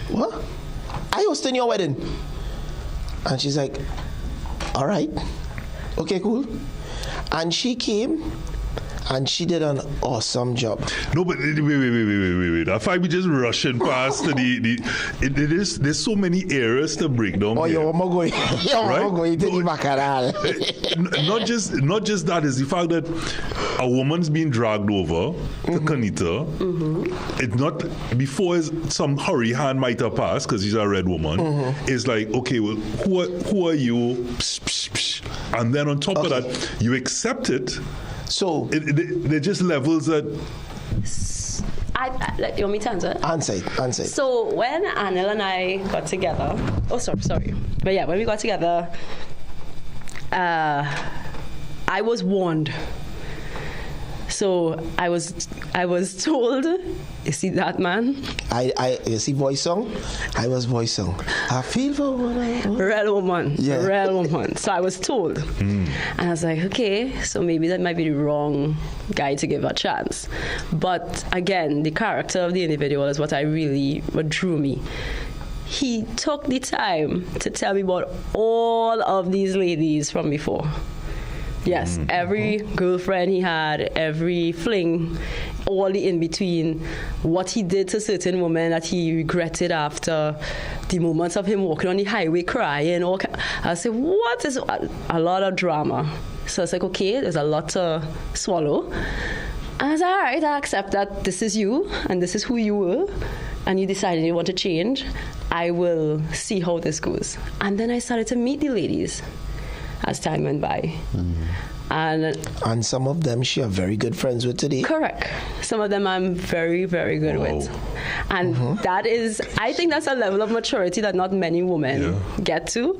what? I hosting your wedding. And she's like, all right. Okay, cool. And she came, and she did an awesome job. No, but wait. I find we just rushing past there's so many areas to break down. Oh, you're going to the Baccarat. Not just that, is the fact that a woman's being dragged over to Kanita. It's not, before some hurry hand might have passed because she's a red woman. It's like, okay, well, who are you? Psh, psh, psh. And then on top of that, you accept it. So they're just levels that. You want me to answer? Answer it. So when Anil and I got together, sorry. But yeah, when we got together, I was warned. So I was told, you see that man? You see voice song? I was voice song. I feel for real woman. Yeah. Real woman. So I was told. And I was like, okay, so maybe that might be the wrong guy to give a chance. But again, the character of the individual is what drew me. He took the time to tell me about all of these ladies from before. Yes, every girlfriend he had, every fling, all the in-between, what he did to certain women that he regretted after, the moments of him walking on the highway crying. I said, what is a lot of drama? So it's like, okay, there's a lot to swallow. And I was like, all right, I accept that this is you and this is who you were, and you decided you want to change. I will see how this goes. And then I started to meet the ladies as time went by. And some of them she are very good friends with today. Correct. Some of them I'm very, very good with. And that is, I think that's a level of maturity that not many women get to.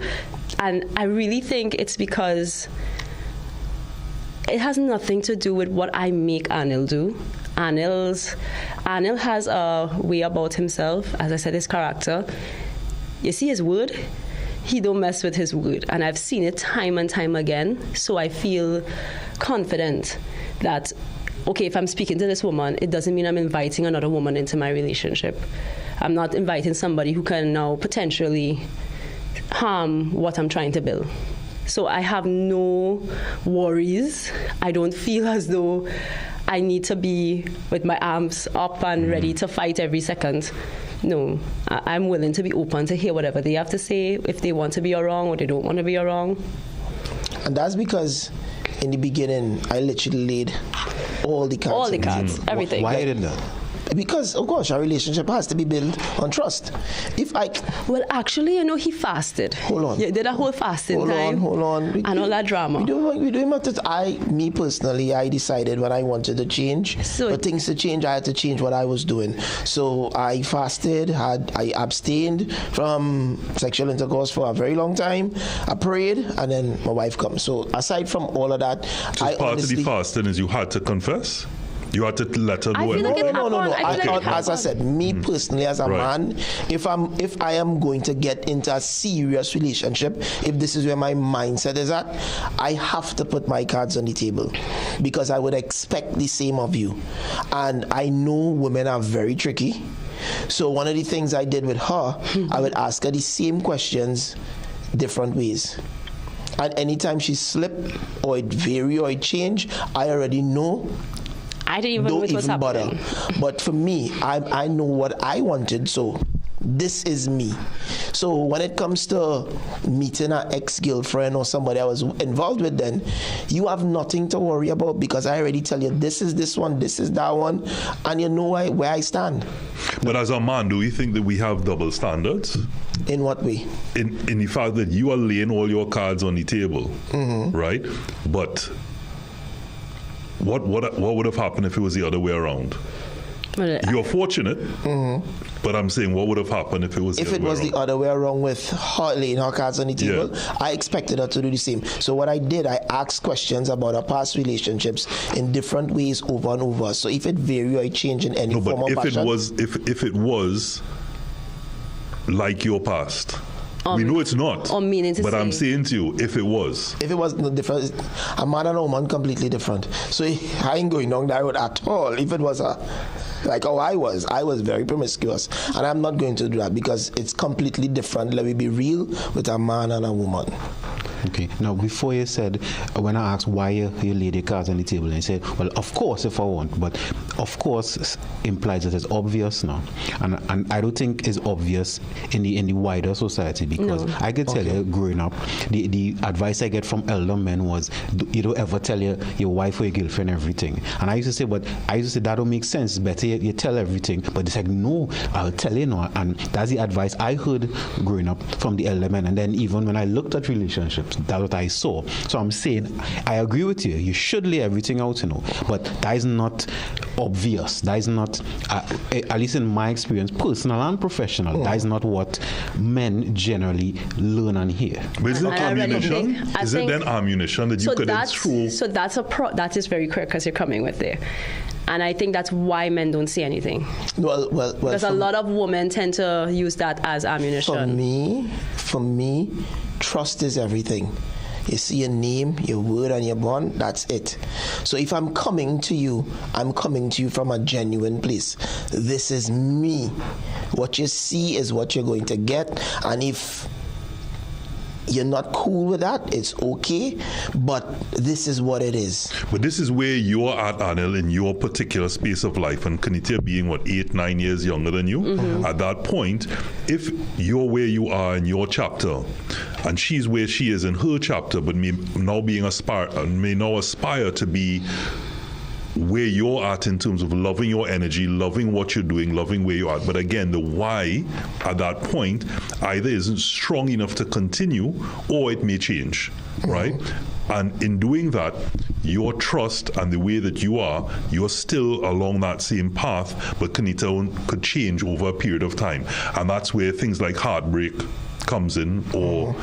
And I really think it's because it has nothing to do with what I make Anil do. Anil has a way about himself, as I said, his character. You see his word? He don't mess with his word, and I've seen it time and time again. So I feel confident that, okay, if I'm speaking to this woman, it doesn't mean I'm inviting another woman into my relationship. I'm not inviting somebody who can now potentially harm what I'm trying to build. So I have no worries. I don't feel as though I need to be with my arms up and ready to fight every second. No, I'm willing to be open to hear whatever they have to say, if they want to be wrong or they don't want to be wrong. And that's because in the beginning, I literally laid all the cards. All the cards, everything. Why did that? Because, of course, our relationship has to be built on trust. Well, actually, he fasted. Hold on. Yeah, did a whole fasting time. Hold on. And all that drama. We don't have to. Me personally, I decided when I wanted to change. For things to change, I had to change what I was doing. So I fasted, I abstained from sexual intercourse for a very long time. I prayed, and then my wife comes. So aside from all of that, so part of the fasting is you had to confess? You had to let her know. No. As I said, me personally as a man, if I am going to get into a serious relationship, if this is where my mindset is at, I have to put my cards on the table, because I would expect the same of you. And I know women are very tricky. So one of the things I did with her, I would ask her the same questions, different ways. And anytime she slipped or it vary or it change, I already know. I didn't even know what was happening. But for me, I know what I wanted, so this is me. So when it comes to meeting an ex-girlfriend or somebody I was involved with, then you have nothing to worry about, because I already tell you, this is this one, this is that one, and you know where I stand. But as a man, do you think that we have double standards? In what way? In the fact that you are laying all your cards on the table, right? But what would have happened if it was the other way around? You're fortunate, but I'm saying, what would have happened if it was the other way around with her laying her cards on the table? Yeah. I expected her to do the same. So what I did, I asked questions about her past relationships in different ways over and over. So if it varied or it changed in any form or fashion. If it was like your past. We know it's not. But I'm saying to you, if it was different, a man and a woman completely different. So I ain't going down that road at all. If it was like how I was very promiscuous, and I'm not going to do that, because it's completely different. Let me be real with a man and a woman. Okay. Now, before you said, when I asked why you laid your cards on the table, and you said, well, of course, if I want, but of course implies that it's obvious now, and I don't think it's obvious in the wider society, because I could tell you, growing up, the advice I get from elder men was, you don't ever tell your wife or your girlfriend everything. And I used to say, that don't make sense. It's better you tell everything. But it's like, no, I'll tell you now. And that's the advice I heard growing up from the elder men. And then even when I looked at relationships, that's what I saw. So I'm saying I agree with you. You should lay everything out, but that is not obvious. That is not, at least in my experience, personal and professional. That is not what men generally learn and hear. But is it ammunition? Is it then ammunition that you could throw? So that is very correct because you're coming with there. And I think that's why men don't say anything. Well, because a lot of women tend to use that as ammunition. For me, trust is everything. You see your name, your word, and your bond, that's it. So if I'm coming to you from a genuine place. This is me. What you see is what you're going to get. And if you're not cool with that, it's okay, but this is what it is. But this is where you're at, Anil, in your particular space of life, and Kanitia being, 8-9 years younger than you, at that point, if you're where you are in your chapter, and she's where she is in her chapter, but may now aspire to be where you're at in terms of loving your energy, loving what you're doing, loving where you're at. But again, the why at that point either isn't strong enough to continue or it may change, right? And in doing that, your trust and the way that you're still along that same path, but could change over a period of time. And that's where things like heartbreak comes in, or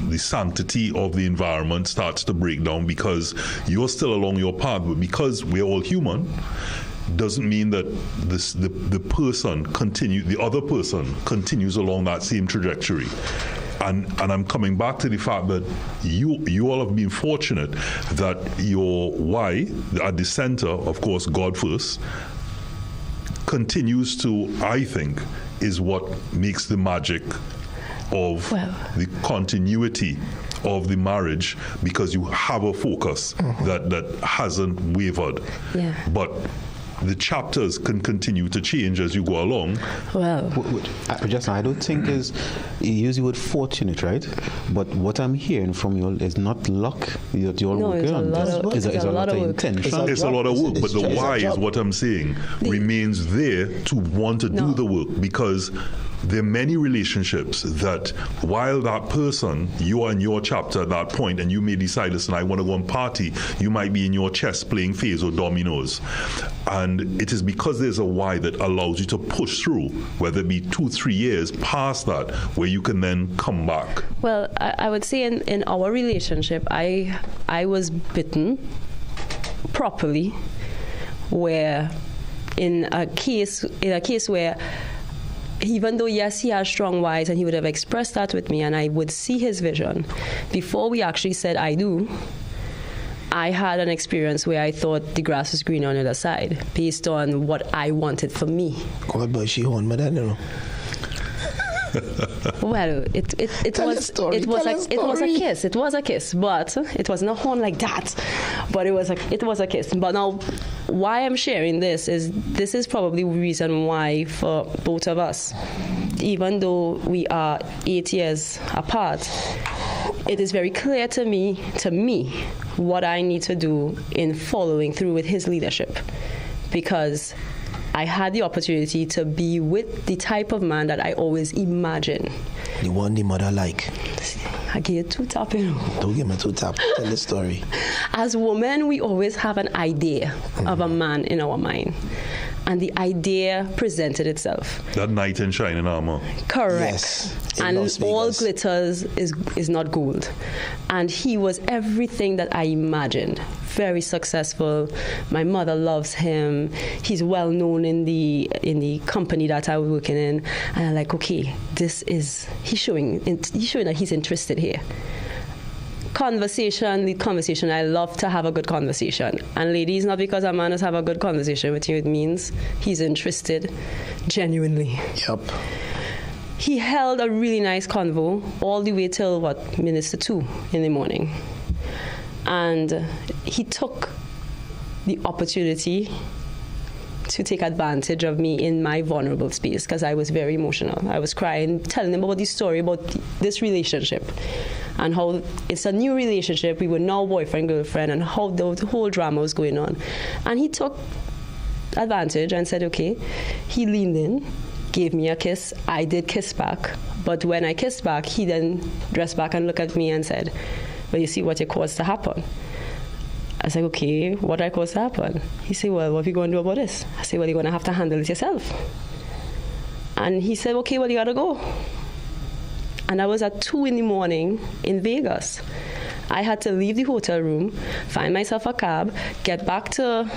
the sanctity of the environment starts to break down because you're still along your path, but because we're all human, doesn't mean that the other person continues along that same trajectory. And I'm coming back to the fact that you all have been fortunate that your why at the center, of course, God first, continues to, I think, is what makes the magic of the continuity of the marriage, because you have a focus that hasn't wavered. Yeah. But the chapters can continue to change as you go along. Well, I don't think you use the word fortunate, right? But what I'm hearing from you all is not luck that you're working on. It's a lot of intention. It's a lot of work, but the why is what I'm saying remains there to want to do the work, because there are many relationships that while that person, you are in your chapter at that point, and you may decide, listen, I want to go and party, you might be in your chess playing phase or dominoes. And it is because there's a why that allows you to push through, whether it be 2-3 years past that, where you can then come back. Well, I would say in our relationship, I was bitten properly, where in a case where, even though, yes, he has strong whys, and he would have expressed that with me, and I would see his vision, before we actually said I do, I had an experience where I thought the grass was green on the other side, based on what I wanted for me. God, boy, she horned me then, Well, it was a kiss, but it wasn't a horn like that. But it was a kiss. But now, why I'm sharing this is probably the reason why for both of us, even though we are 8 years apart, it is very clear to me what I need to do in following through with his leadership, because I had the opportunity to be with the type of man that I always imagine. The one the mother like. I give you 2 tap. Don't give me 2 tap. Tell the story. As women, we always have an idea of a man in our mind. And the idea presented itself. That knight in shining armor. Correct. Yes, and all glitters is not gold. And he was everything that I imagined. Very successful. My mother loves him. He's well known in the company that I was working in. And I'm like, okay, he's showing that he's interested here. Conversation, I love to have a good conversation. And ladies, not because a man has have a good conversation with you, it means he's interested genuinely. Yep. He held a really nice convo all the way till minutes to 2 in the morning. And he took the opportunity to take advantage of me in my vulnerable space, because I was very emotional. I was crying, telling him about the story about this relationship and how it's a new relationship. We were now boyfriend, girlfriend, and how the whole drama was going on. And he took advantage and said, okay, he leaned in gave me a kiss. I did kiss back. But when I kissed back, he then dressed back and looked at me and said, well, you see what you caused to happen. I said, okay, what did I cause to happen? He said, well, what are you going to do about this? I said, well, you're going to have to handle it yourself. And he said, okay, well, you got to go. And I was at 2 a.m. in Vegas. I had to leave the hotel room, find myself a cab, get back to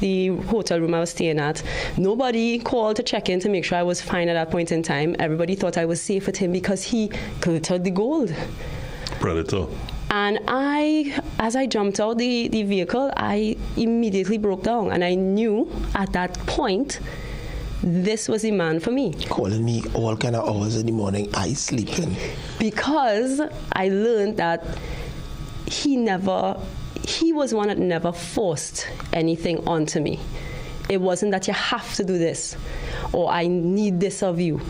the hotel room I was staying at. Nobody called to check in to make sure I was fine at that point in time. Everybody thought I was safe with him because he glittered the gold. Predator. And as I jumped out the vehicle, I immediately broke down. And I knew at that point, this was the man for me. Calling me all kind of hours in the morning, I sleeping. Because I learned that he was one that never forced anything onto me. It wasn't that you have to do this or I need this of you.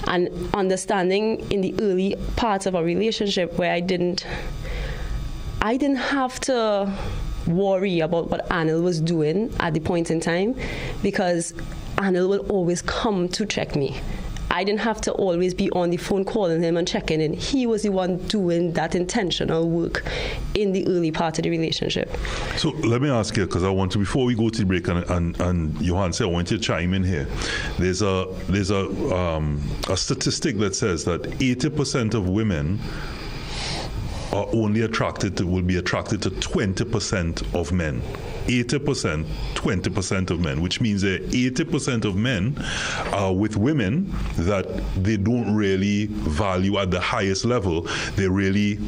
And understanding in the early parts of our relationship where I didn't have to worry about what Anil was doing at the point in time, because Anil will always come to check me. I didn't have to always be on the phone calling him and checking in. He was the one doing that intentional work in the early part of the relationship. So let me ask you, because I want to, before we go to the break, and Johan said, I want you to chime in here. There's a statistic that says that 80% of women are only will be attracted to 20% of men. 80%, 20% of men, which means that 80% of men are with women that they don't really value at the highest level. They're really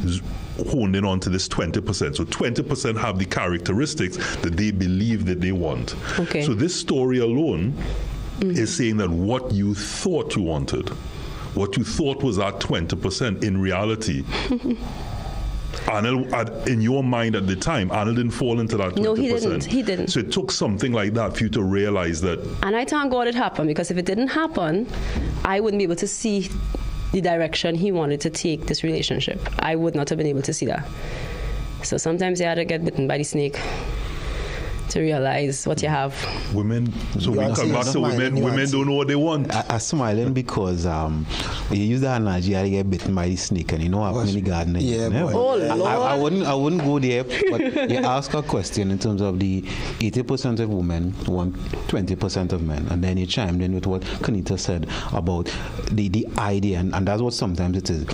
honing on to this 20%. So 20% have the characteristics that they believe that they want. Okay. So this story alone is saying that what you thought you wanted, what you thought was at 20%, in reality, Anil, in your mind at the time, Anil didn't fall into that 20%. No, he didn't. So it took something like that for you to realize that. And I thank God it happened, because if it didn't happen, I wouldn't be able to see the direction he wanted to take this relationship. I would not have been able to see that. So sometimes you had to get bitten by the snake to realize what you have. Women, so we come back to women don't know what they want. I'm smiling because you use the analogy, I get bitten by the snake, and you know how many garden. Yeah, I wouldn't go there, but you ask a question in terms of the 80% of women want 20% of men, and then you chimed in with what Kanita said about the idea, and that's what sometimes it is.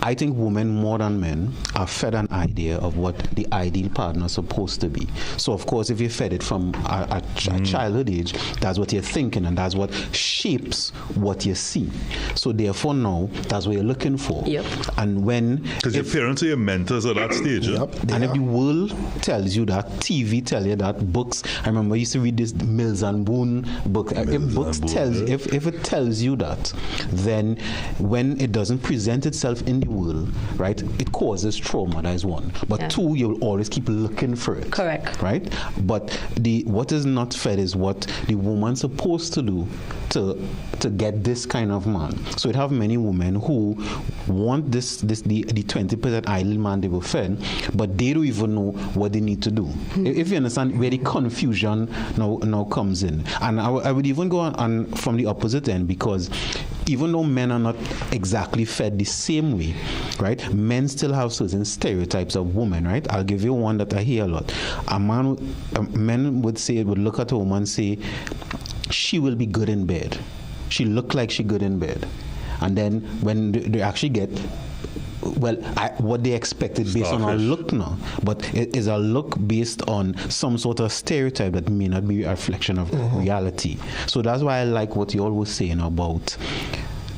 I think women more than men are fed an idea of what the ideal partner is supposed to be. So, of course, if you're fed it from a childhood age, that's what you're thinking, and that's what shapes what you see. So, therefore, now, that's what you're looking for. Yep. And when... Because your parents are your mentors at that stage. Yep, and if the world tells you that, TV tell you that, books... I remember I used to read this Mills and Boone book. If it tells you that, then when it doesn't present itself in the world, right, it causes trauma. That is one. But two, you'll always keep looking for it. Correct. Right? But what is not fed is what the woman's supposed to do to get this kind of man. So it have many women who want the 20% ideal man they were fed, but they don't even know what they need to do. If you understand where the confusion now comes in. And I would even go on from the opposite end, because even though men are not exactly fed the same way, right, men still have certain stereotypes of women, right? I'll give you one that I hear a lot. Men would look at a woman and say, she will be good in bed. She look like she good in bed. And then when they actually get what they expected based on a look now, but it is a look based on some sort of stereotype that may not be a reflection of reality. So that's why I like what you all were saying about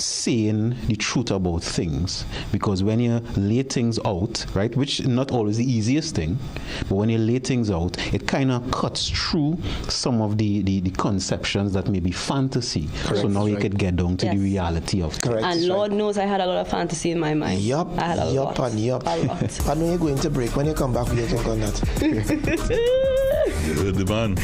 saying the truth about things, because when you lay things out, right, which is not always the easiest thing, but when you lay things out, it kind of cuts through some of the conceptions that may be fantasy. Correct. So now you could get down to the reality of things. And Lord knows I had a lot of fantasy in my mind. Yup. I had a lot. And when you're going to break, when you come back, we think on that. You heard the man.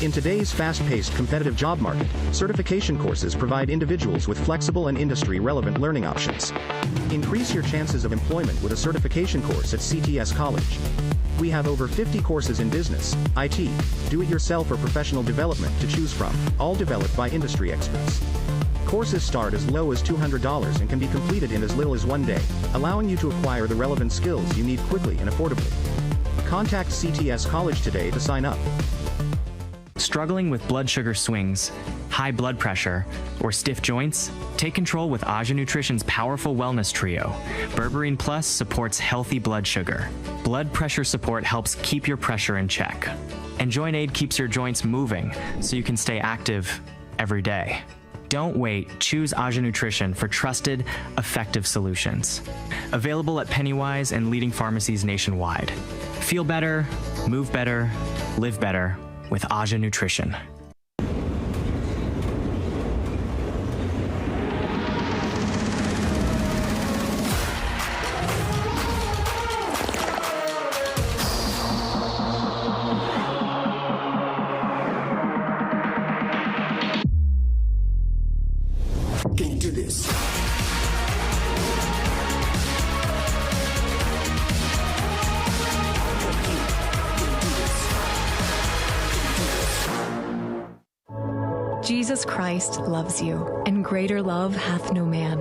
In today's fast-paced competitive job market, certification courses provide individuals with flexible and industry-relevant learning options. Increase your chances of employment with a certification course at CTS College. We have over 50 courses in business, IT, do-it-yourself or professional development to choose from, all developed by industry experts. Courses start as low as $200 and can be completed in as little as 1 day, allowing you to acquire the relevant skills you need quickly and affordably. Contact CTS College today to sign up. Struggling with blood sugar swings, high blood pressure, or stiff joints? Take control with Aja Nutrition's powerful wellness trio. Berberine Plus supports healthy blood sugar. Blood pressure support helps keep your pressure in check. And Joint Aid keeps your joints moving so you can stay active every day. Don't wait. Choose Aja Nutrition for trusted, effective solutions. Available at Pennywise and leading pharmacies nationwide. Feel better, move better, live better with Aja Nutrition. Can you do this? Jesus Christ loves you, and greater love hath no man.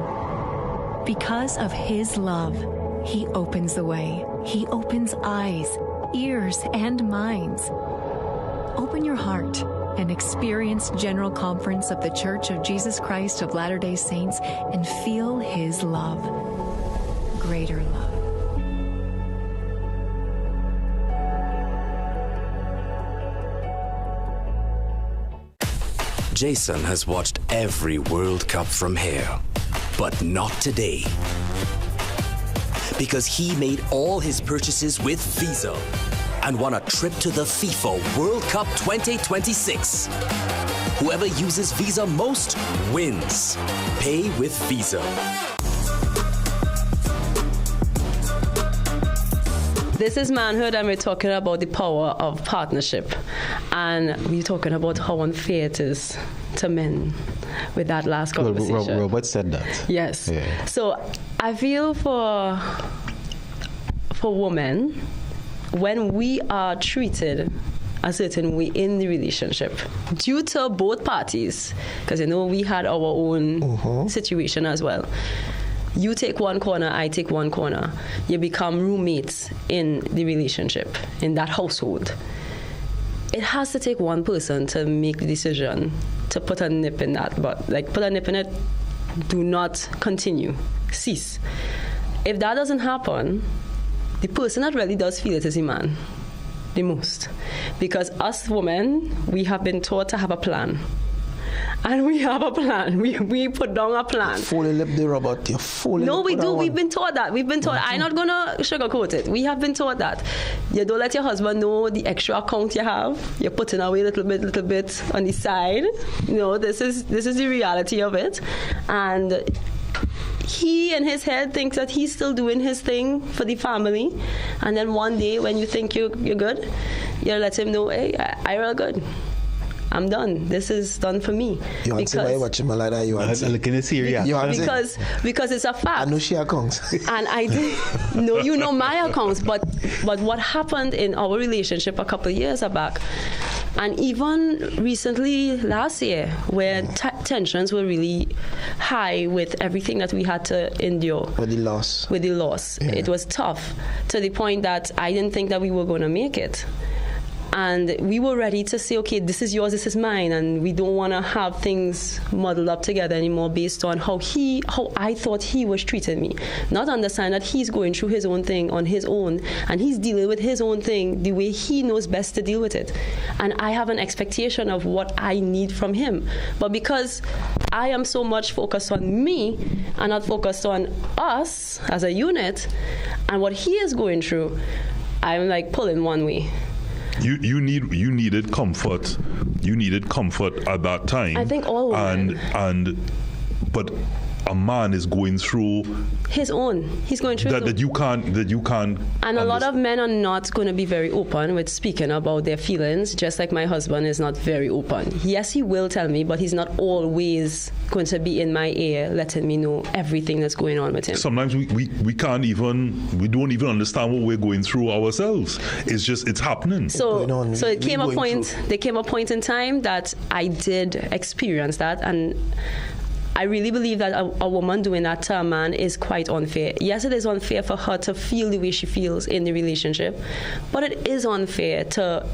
Because of his love, he opens the way. He opens eyes, ears, and minds. Open your heart and experience General Conference of the Church of Jesus Christ of Latter-day Saints and feel his love. Greater love. Jason has watched every World Cup from here, but not today. Because he made all his purchases with Visa and won a trip to the FIFA World Cup 2026. Whoever uses Visa most wins. Pay with Visa. This is ManHOOD, and we're talking about the power of partnership. And we're talking about how unfair it is to men with that last conversation. Robert said that. Yes. Yeah. So I feel for women, when we are treated a certain way in the relationship, due to both parties, because we had our own situation as well. You take one corner, I take one corner. You become roommates in the relationship, in that household. It has to take one person to make the decision to put a nip in that, but put a nip in it, do not continue, cease. If that doesn't happen, the person that really does feel it is the man, the most. Because us women, we have been taught to have a plan. And we have a plan. We put down a plan. Fully lip the robot. You're fully No, we do. One. We've been taught that. I'm not going to sugarcoat it. We have been taught that. You don't let your husband know the extra account you have. You're putting away a little bit on the side. This is the reality of it. And he in his head thinks that he's still doing his thing for the family. And then one day when you think you're good, you let him know, hey, I real good. I'm done. This is done for me. You want to see why you watch him like that? You want to look in the serious. Because it's a fact. I know she accounts. And I do. No, you know my accounts. But what happened in our relationship a couple of years back, and even recently last year, where tensions were really high with everything that we had to endure. With the loss. Yeah. It was tough to the point that I didn't think that we were going to make it. And we were ready to say, okay, this is yours, this is mine, and we don't want to have things muddled up together anymore based on how I thought he was treating me. Not understand that he's going through his own thing on his own, and he's dealing with his own thing the way he knows best to deal with it. And I have an expectation of what I need from him. But because I am so much focused on me and not focused on us as a unit and what he is going through, I'm pulling one way. You needed comfort. You needed comfort at that time. I think all women. But a man is going through his own. He's going through that you can't. And a lot of men are not going to be very open with speaking about their feelings, just like my husband is not very open. Yes, he will tell me, but he's not always going to be in my ear letting me know everything that's going on with him. Sometimes we don't even understand what we're going through ourselves. It's happening. So there came a point in time that I did experience that, and I really believe that a woman doing that to a man is quite unfair. Yes, it is unfair for her to feel the way she feels in the relationship, but it is unfair to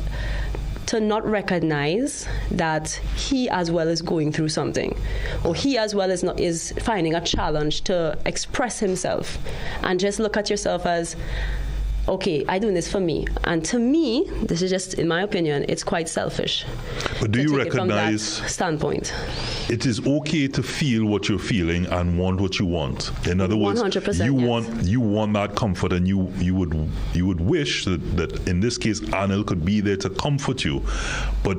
not recognize that he as well is going through something, or he as well is finding a challenge to express himself, and just look at yourself as, okay, I'm doing this for me. And to me, this is just, in my opinion, it's quite selfish. But do you recognize from that standpoint? It is okay to feel what you're feeling and want what you want. In other words, 100%, you want that comfort, and you would wish that in this case Anil could be there to comfort you. But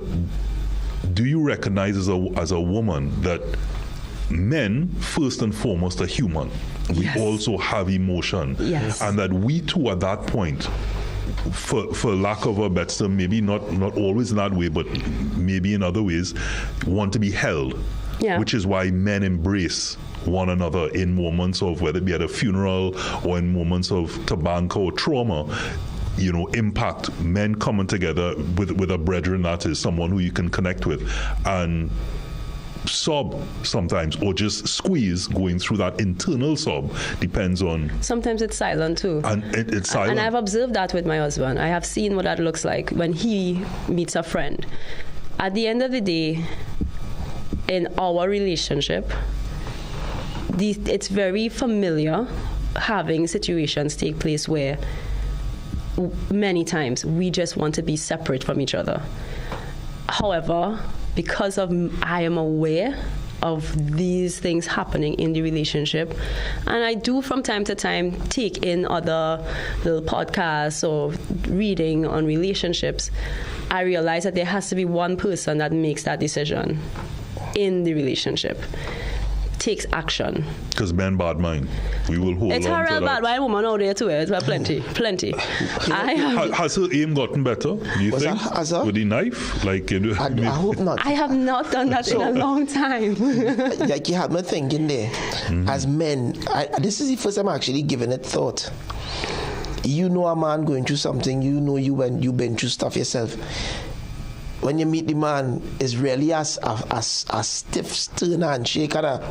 do you recognize as a woman that men, first and foremost, are human? We also have emotion. Yes. And that we too at that point, for lack of a better term, maybe not always in that way, but maybe in other ways, want to be held. Yeah. Which is why men embrace one another in moments of, whether it be at a funeral or in moments of tabanka or trauma, impact. Men coming together with a brethren, that is someone who you can connect with, and sob sometimes, or just squeeze going through that internal sob. Depends on. Sometimes it's silent too. And it's silent. And I've observed that with my husband. I have seen what that looks like when he meets a friend. At the end of the day, in our relationship, it's very familiar having situations take place where many times we just want to be separate from each other. However, because I am aware of these things happening in the relationship, and I do from time to time take in other little podcasts or reading on relationships, I realize that there has to be one person that makes that decision in the relationship, takes action. Because men bad mind. We will hold on to that. It's a real bad mind woman out there too. It's plenty. Has her aim gotten better, do you think? With the knife? I hope not. I have not done that in a long time. Like, you have me thinking there. Mm-hmm. As men, this is the first time I'm actually giving it thought. You know a man going through something, you've been through stuff yourself. When you meet the man, it's really a stiff, stern handshake, and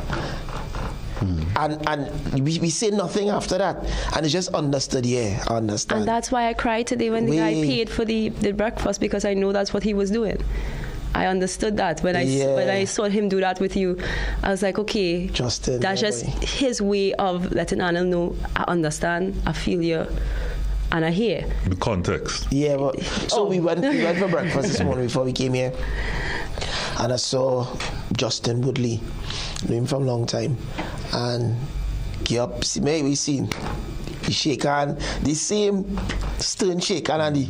we say nothing after that, and it's just understood. Yeah, I understand. And that's why I cried today when the guy paid for the breakfast, because I know that's what he was doing. I understood that when I saw him do that with you. I was like, okay, Justin, that's just his way of letting Anil know, I understand, I feel you, and I hear. The context. Yeah, but we went for breakfast this morning before we came here, and I saw Justin Woodley, knew him from a long time, and we seen he shake hand, the same stern shake hand,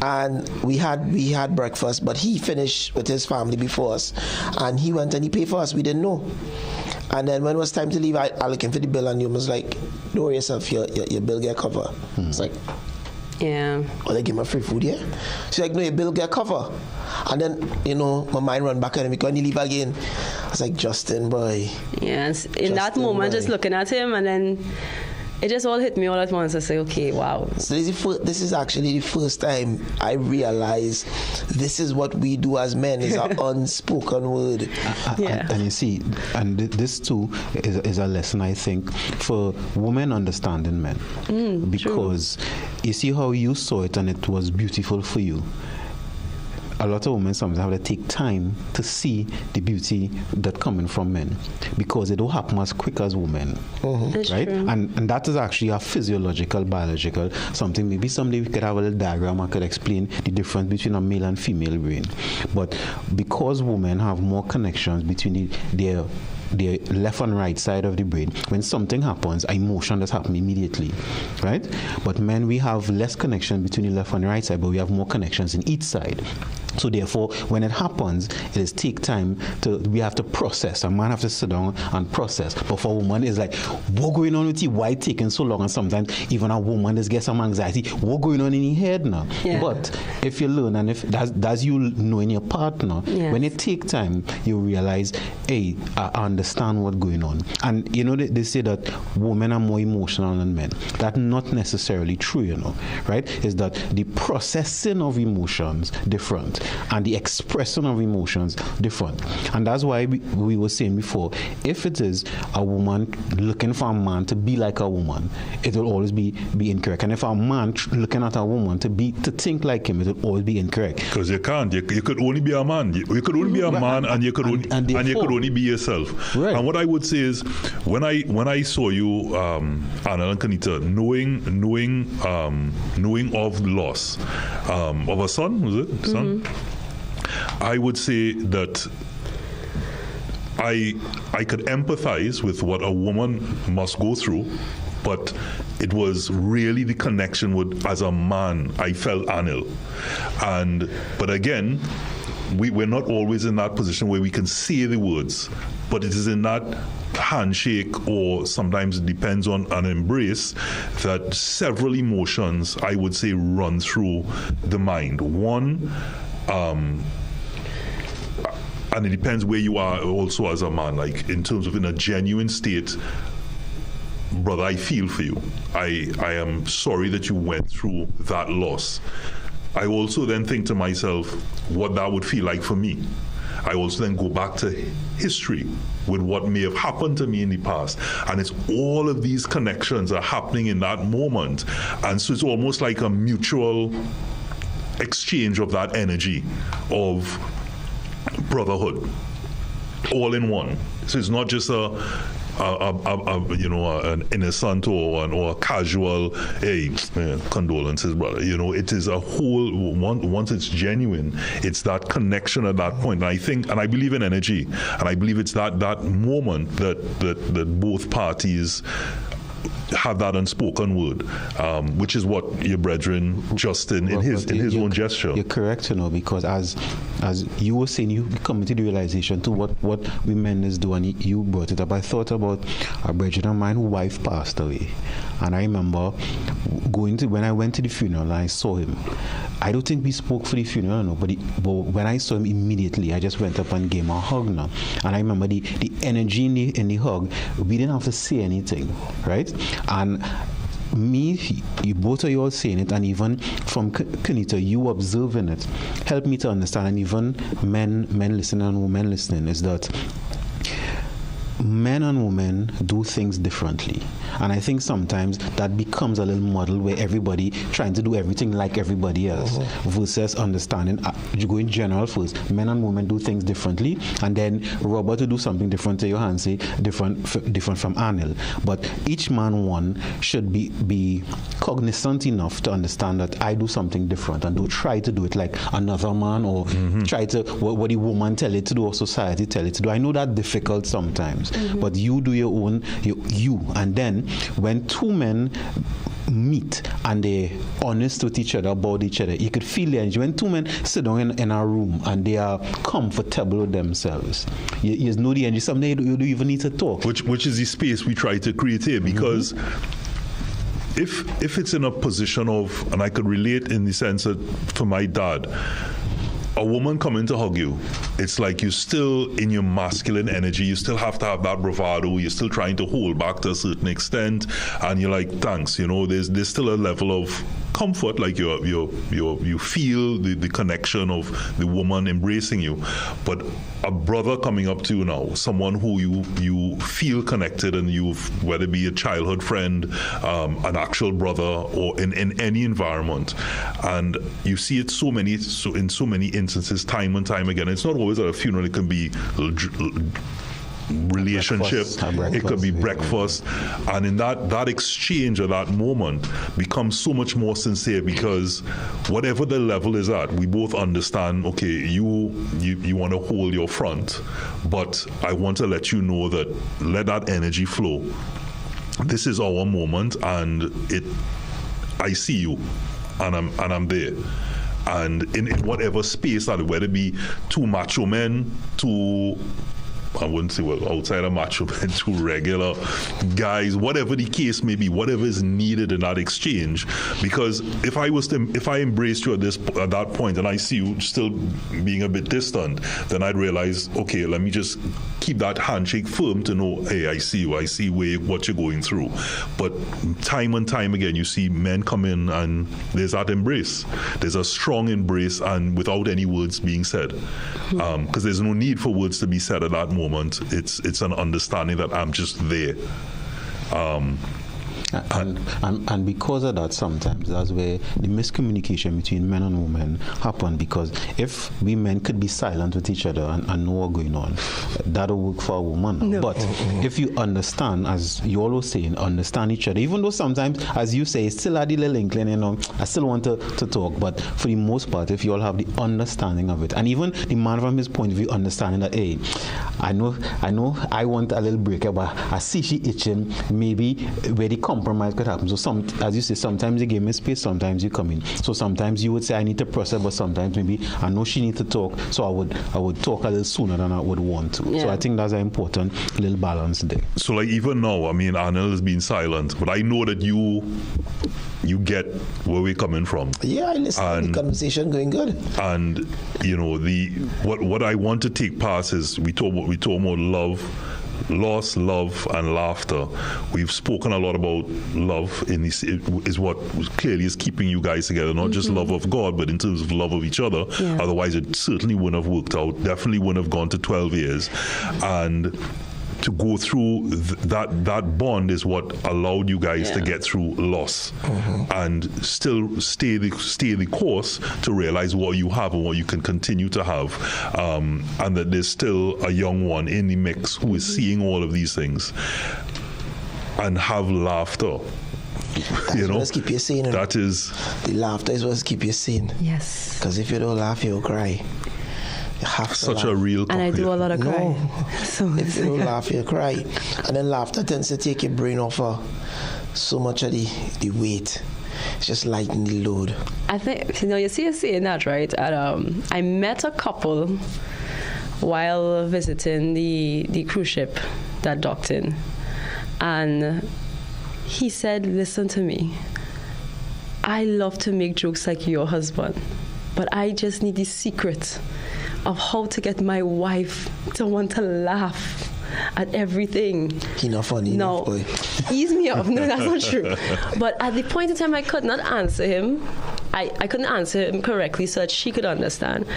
and we had breakfast, but he finished with his family before us, and he went and he paid for us. We didn't know. And then when it was time to leave, I looking for the bill, and you was like, don't worry yourself, your bill get covered. It's like, yeah. Oh, they give me free food, yeah? She's like, no, your bill get covered. And then, my mind run back at him, because when he leave again, I was like, Justin, boy. Yes, in that moment, just looking at him, and then it just all hit me all at once. I say, okay, wow. So this is actually the first time I realized this is what we do as men, is an unspoken word. And you see, and this too is a lesson, I think, for women understanding men. Because you see how you saw it and it was beautiful for you. A lot of women sometimes have to take time to see the beauty that coming from men, because it don't happen as quick as women, right? And that is actually a physiological, biological something. Maybe someday we could have a little diagram I could explain the difference between a male and female brain. But because women have more connections between their left and right side of the brain, when something happens, emotion does happen immediately, right? But men, we have less connection between the left and right side, but we have more connections in each side. So therefore, when it happens, it is take time we have to process. A man have to sit down and process. But for a woman, it's like, what going on with you? Why taking so long? And sometimes even a woman just gets some anxiety. What going on in your head now? Yeah. But if you learn, and if that's you knowing your partner, when it take time, you realize, hey, I understand what's going on. And you know, they say that women are more emotional than men. That's not necessarily true, you know, right? Is that the processing of emotions different and the expression of emotions different. And that's why we were saying before, if it is a woman looking for a man to be like a woman, it will always be incorrect. And if a man looking at a woman to think like him, it will always be incorrect. Because you can't. You could only be a man. You could only be a man, and you could only be yourself. Right. And what I would say is, when I saw you, Anna and Kanita, knowing of loss of a son, was it son? I would say that I could empathize with what a woman must go through, but it was really the connection with, as a man, I felt Anil. But again, we're not always in that position where we can say the words, but it is in that handshake, or sometimes it depends on an embrace, that several emotions, I would say, run through the mind. One, and it depends where you are also as a man, like in terms of in a genuine state, brother, I feel for you. I am sorry that you went through that loss. I also then think to myself what that would feel like for me. I also then go back to history with what may have happened to me in the past. And it's all of these connections are happening in that moment. And so it's almost like a mutual exchange of that energy of brotherhood, all in one. So it's not just an innocent or a casual, hey, condolences, brother. You know, it is a whole. Once it's genuine, it's that connection at that point. And I think, and I believe in energy, and I believe it's that moment that both parties have that unspoken word, which is what your brethren Justin in his own gesture. You're correct, you know, because as you were saying, you come to the realization to what women is doing. You brought it up. I thought about a brethren of mine whose wife passed away, and I remember when I went to the funeral and I saw him. I don't think we spoke for the funeral, no, but when I saw him immediately, I just went up and gave him a hug now. And I remember the energy in the hug. We didn't have to say anything, right? And you both of you all saying it, and even from Kanita, you observing it, helped me to understand, and even men listening and women listening, is that men and women do things differently. And I think sometimes that becomes a little model where everybody trying to do everything like everybody else, versus understanding, you go in general first, men and women do things differently, and then Robert to do something different to Johansi, different from Anil. But each one should be cognizant enough to understand that I do something different, and don't try to do it like another man, or try to what the woman tell it to do or society tell it to do. I know that's difficult sometimes. But you do your own, you. And then when two men meet and they're honest with each other about each other, you could feel the energy. When two men sit down in a room and they are comfortable with themselves, you know the energy. Someday you don't even need to talk. Which is the space we try to create here, because if it's in a position of, and I could relate in the sense that for my dad, a woman coming to hug you, it's like you're still in your masculine energy. You still have to have that bravado. You're still trying to hold back to a certain extent, and you're like, thanks. You know, there's still a level of comfort, like you feel the connection of the woman embracing you. But a brother coming up to you now, someone who you feel connected, and whether it be a childhood friend, an actual brother, or in any environment, and you see it in so many instances, time and time again. It's not always at a funeral. It can be relationship, it could be breakfast, and in that exchange or that moment becomes so much more sincere, because whatever the level is at, we both understand, okay, you want to hold your front, but I want to let you know that let that energy flow. This is our moment, and I see you, and I'm there. And in whatever space, that whether it be two macho men, two, I wouldn't say, well, outside of macho men, two regular guys, whatever the case may be, whatever is needed in that exchange. Because if I embraced you at that point and I see you still being a bit distant, then I'd realize, okay, let me just keep that handshake firm to know, hey, I see you, I see what you're going through. But time and time again, you see men come in and there's that embrace. There's a strong embrace, and without any words being said. Because there's no need for words to be said at that moment. It's an understanding that I'm just there. And because of that, sometimes that's where the miscommunication between men and women happen, because if we men could be silent with each other and know what's going on, that'll work for a woman. No. But if you understand, as you always saying, understand each other, even though sometimes, as you say, it's still a little inkling, I still want to talk, but for the most part, if you all have the understanding of it, and even the man from his point of view understanding that, hey, I know I want a little break, but I see she itching, maybe where the compromise could happen. So as you say, sometimes you give me space, sometimes you come in. So sometimes you would say I need to process, but sometimes maybe I know she needs to talk, so I would talk a little sooner than I would want to. Yeah. So I think that's an important little balance there. So like even now, I mean, Arnold has been silent, but I know that you get where we're coming from. Yeah, I listen. The conversation going good. And what I want to take past is we talk about love, loss, love, and laughter. We've spoken a lot about love is what clearly is keeping you guys together, not just love of God, but in terms of love of each other. Yeah. Otherwise, it certainly wouldn't have worked out. Definitely wouldn't have gone to 12 years. And to go through that bond is what allowed you guys to get through loss and still stay the course to realize what you have and what you can continue to have, and that there's still a young one in the mix who is seeing all of these things and have laughter. That's what keep you sane. That is the laughter is what keep you sane. Yes. Because if you don't laugh, you'll cry. Such a real and I do a lot of crying. So if you don't laugh, you cry. And then laughter tends to take your brain off so much of the weight. It's just lighten the load. I think, you see us saying that, right? I met a couple while visiting the cruise ship that docked in. And he said, listen to me. I love to make jokes like your husband, but I just need the secret of how to get my wife to want to laugh at everything. He's not funny. No, ease me up. No, that's not true. But at the point in time, I could not answer him. I couldn't answer him correctly so that she could understand.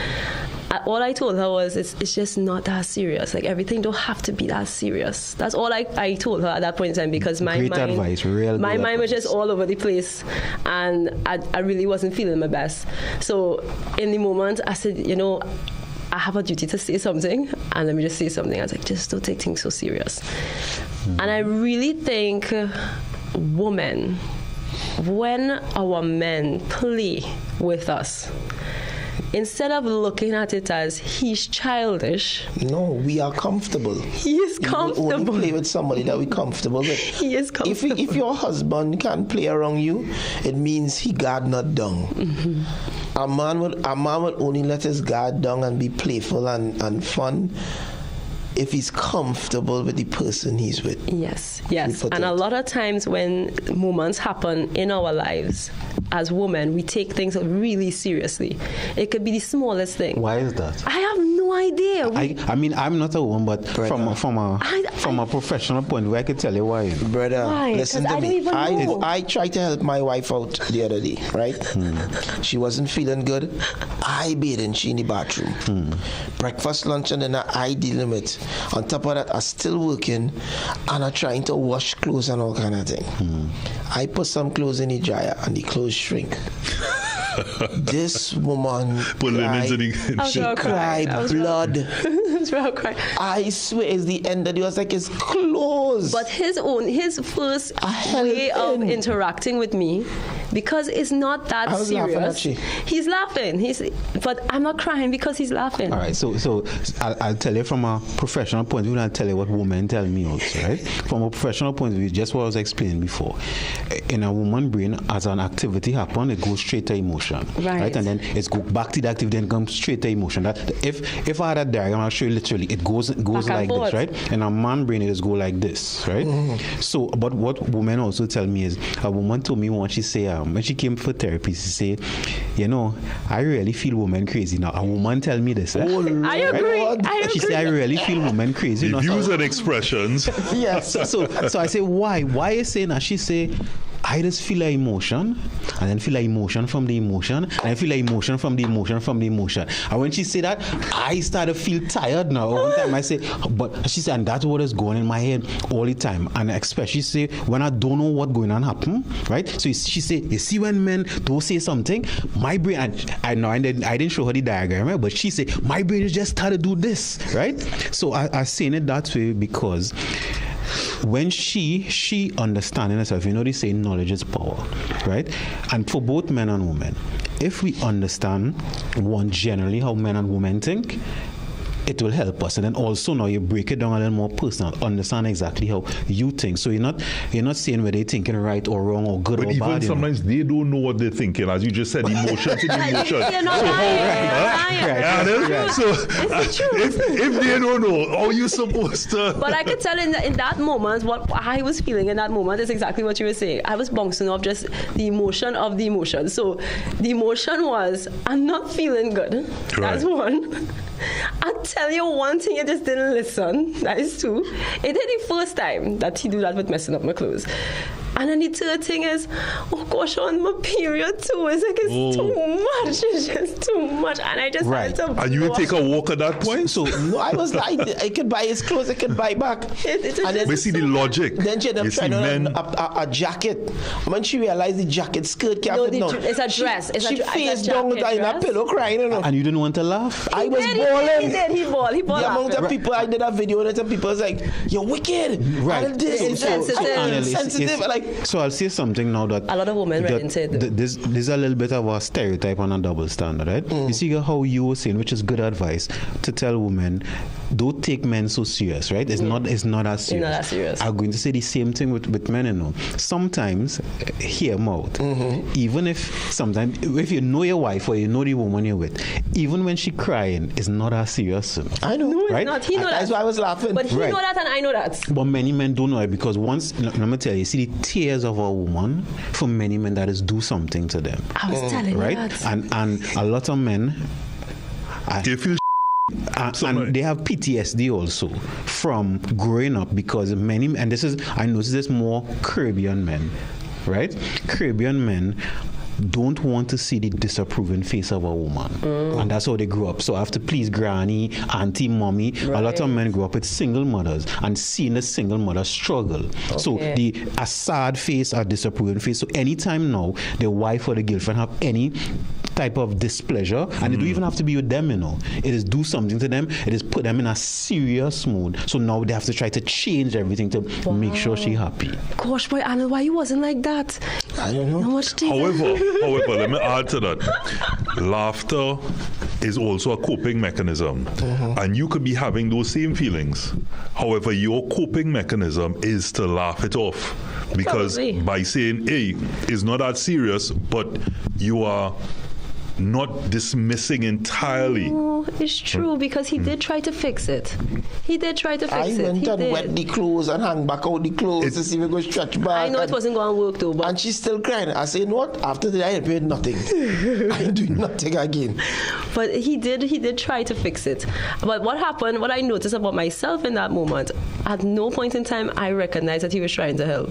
All I told her was, it's just not that serious. Like, everything don't have to be that serious. That's all I told her at that point in time, because my mind was just all over the place, and I really wasn't feeling my best. So in the moment, I said, I have a duty to say something, and let me just say something. I was like, just don't take things so serious. And I really think women, when our men play with us, instead of looking at it as he's childish, no, we are comfortable. He is comfortable. We only play with somebody that we're comfortable with. He is comfortable. If your husband can't play around you, it means he guard not down. A man would only let his guard down and be playful and fun if he's comfortable with the person he's with. Yes. And a lot of times when moments happen in our lives, as women, we take things really seriously. It could be the smallest thing. Why is that? I have no idea. I mean, I'm not a woman, but from a professional point of view, I could tell you why. Brother, why? Listen to me. I tried to help my wife out the other day, right? She wasn't feeling good. I bathing she in the bathroom. Breakfast, lunch, and dinner, I dealing with. On top of that, I'm still working, and I'm trying to wash clothes and all kind of thing. I put some clothes in the dryer, and the clothes shrink. This woman cried blood. I swear it's the end that it was like his clothes. But his first way of interacting with me because it's not that I was laughing, serious. actually. He's laughing. But I'm not crying because he's laughing. All right, so I'll tell you from a professional point of view, and I'll tell you what women tell me also, right? From a professional point of view, just what I was explaining before. In a woman brain, as an activity happens, it goes straight to emotion, right? And then it's go back to the activity, then comes straight to emotion. That if I had a diagram, I'll show you literally, it goes like this, right? And a man brain, it just go like this, right? So, but what women also tell me is, a woman told me once, she say, when she came for therapy, she say, you know, I really feel women crazy now. A woman tell me this. I agree. She say, I really feel women crazy. The views and expressions. Yes. So I say, why? Why is saying that? She say, I just feel an emotion, and then feel an emotion from the emotion, and I feel an emotion from the emotion from the emotion. And when she said that, I started to feel tired now. One time I say, but she said, and that's what is going in my head all the time. And especially say, when I don't know what's going on happen, right? So she said, you see when men don't say something, my brain, and I know I didn't show her the diagram, right? But she said, my brain just started to do this, right? So I saying it that way because when she understanding herself, you know they say knowledge is power, right? And for both men and women, if we understand one generally how men and women think, it will help us. And then also now you break it down a little more personal, understand exactly how you think. So you're not saying whether they're thinking right or wrong or good or bad. But even sometimes they don't know what they're thinking, as you just said, emotion to emotion. They're not lying. So if they don't know, how are you supposed to? But I could tell in that moment, what I was feeling in that moment is exactly what you were saying. I was bouncing off just the emotion of the emotion. So the emotion was, I'm not feeling good. Right. That's one. I'll tell you one thing, you just didn't listen. That is two. It did the first time that he do that with messing up my clothes. And then the third thing is, oh gosh, on my period too. It's like it's too much. It's just too much. And I just had to. And you would take a walk at that point? So no, I was like, I could buy his clothes, I could buy back. We see the logic. Then she ended up trying on a jacket. When she realized the jacket skirt can't fit down. It's a dress. She faced down in a pillow crying. And you didn't want to laugh? I was bawling. He did. He bawled. The amount of people, I did a video and some people was like, you're wicked. Right. And this is sensitive. So I'll say something now that a lot of women read into it. There's a little bit of a stereotype and a double standard, right? You see how you were saying, which is good advice to tell women, don't take men so serious, right? It's not as serious. It's not that serious. I'm going to say the same thing with men, you know. Sometimes, hear them out. Even if if you know your wife or you know the woman you're with, even when she crying, it's not as serious. I know, no, right? It's not. He know That's why I was laughing. But he know that and I know that. But many men don't know it because once, let me tell you, see the tears of a woman, for many men that is do something to them. I was telling you that. And a lot of men, they feel and they have PTSD also from growing up because many, and I notice this more Caribbean men, right? Caribbean men don't want to see the disapproving face of a woman. And that's how they grew up. So I have to please granny, auntie, mommy. Right. A lot of men grew up with single mothers and seeing a single mother struggle. Okay. So a sad face, a disapproving face. So anytime now the wife or the girlfriend have any type of displeasure, and it don't even have to be with them, you know. It is do something to them. It is put them in a serious mood. So now they have to try to change everything to make sure she's happy. Gosh, boy, Anna, why you wasn't like that? I don't know. However, let me add to that. Laughter is also a coping mechanism. And you could be having those same feelings. However, your coping mechanism is to laugh it off. Because by saying, hey, it's not that serious, but you are not dismissing entirely. No, it's true because he did try to fix it. He did try to fix it. I went and wet the clothes and hang back out the clothes to see if it goes stretch back. I know it wasn't going to work though. But and she's still crying. I said, what? After that, I paid nothing. I ain't doing nothing again. But he did try to fix it. But what happened, what I noticed about myself in that moment, at no point in time I recognized that he was trying to help.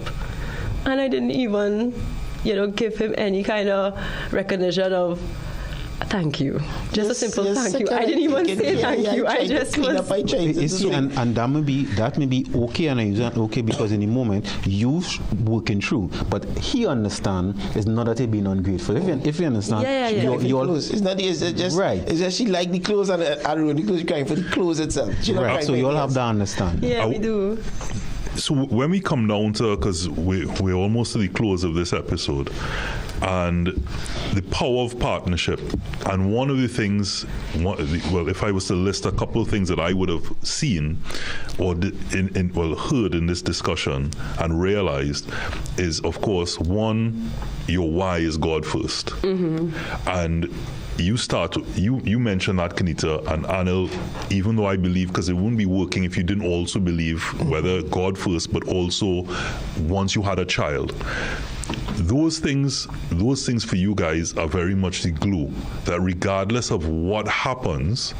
And I didn't even, give him any kind of recognition of thank you. Just a simple thank you. I didn't even say thank you. I just was. And that may be okay, and I use that okay because in the moment you working through. But he understand it's not that he being ungrateful. If you understand, it's not. It's just right. It's just she like the clothes and I don't know the clothes crying for the clothes itself. Right. So you all have to understand. Yeah, we do. So when we come down to, because we're almost to the close of this episode, and the power of partnership, and one of the things, well, if I was to list a couple of things that I would have seen or heard in this discussion and realized is, of course, one, your why is God first. And you mentioned that, Kenita, and Anil, even though I believe, because it wouldn't be working if you didn't also believe whether God first, but also once you had a child. Those things for you guys are very much the glue, that regardless of what happens,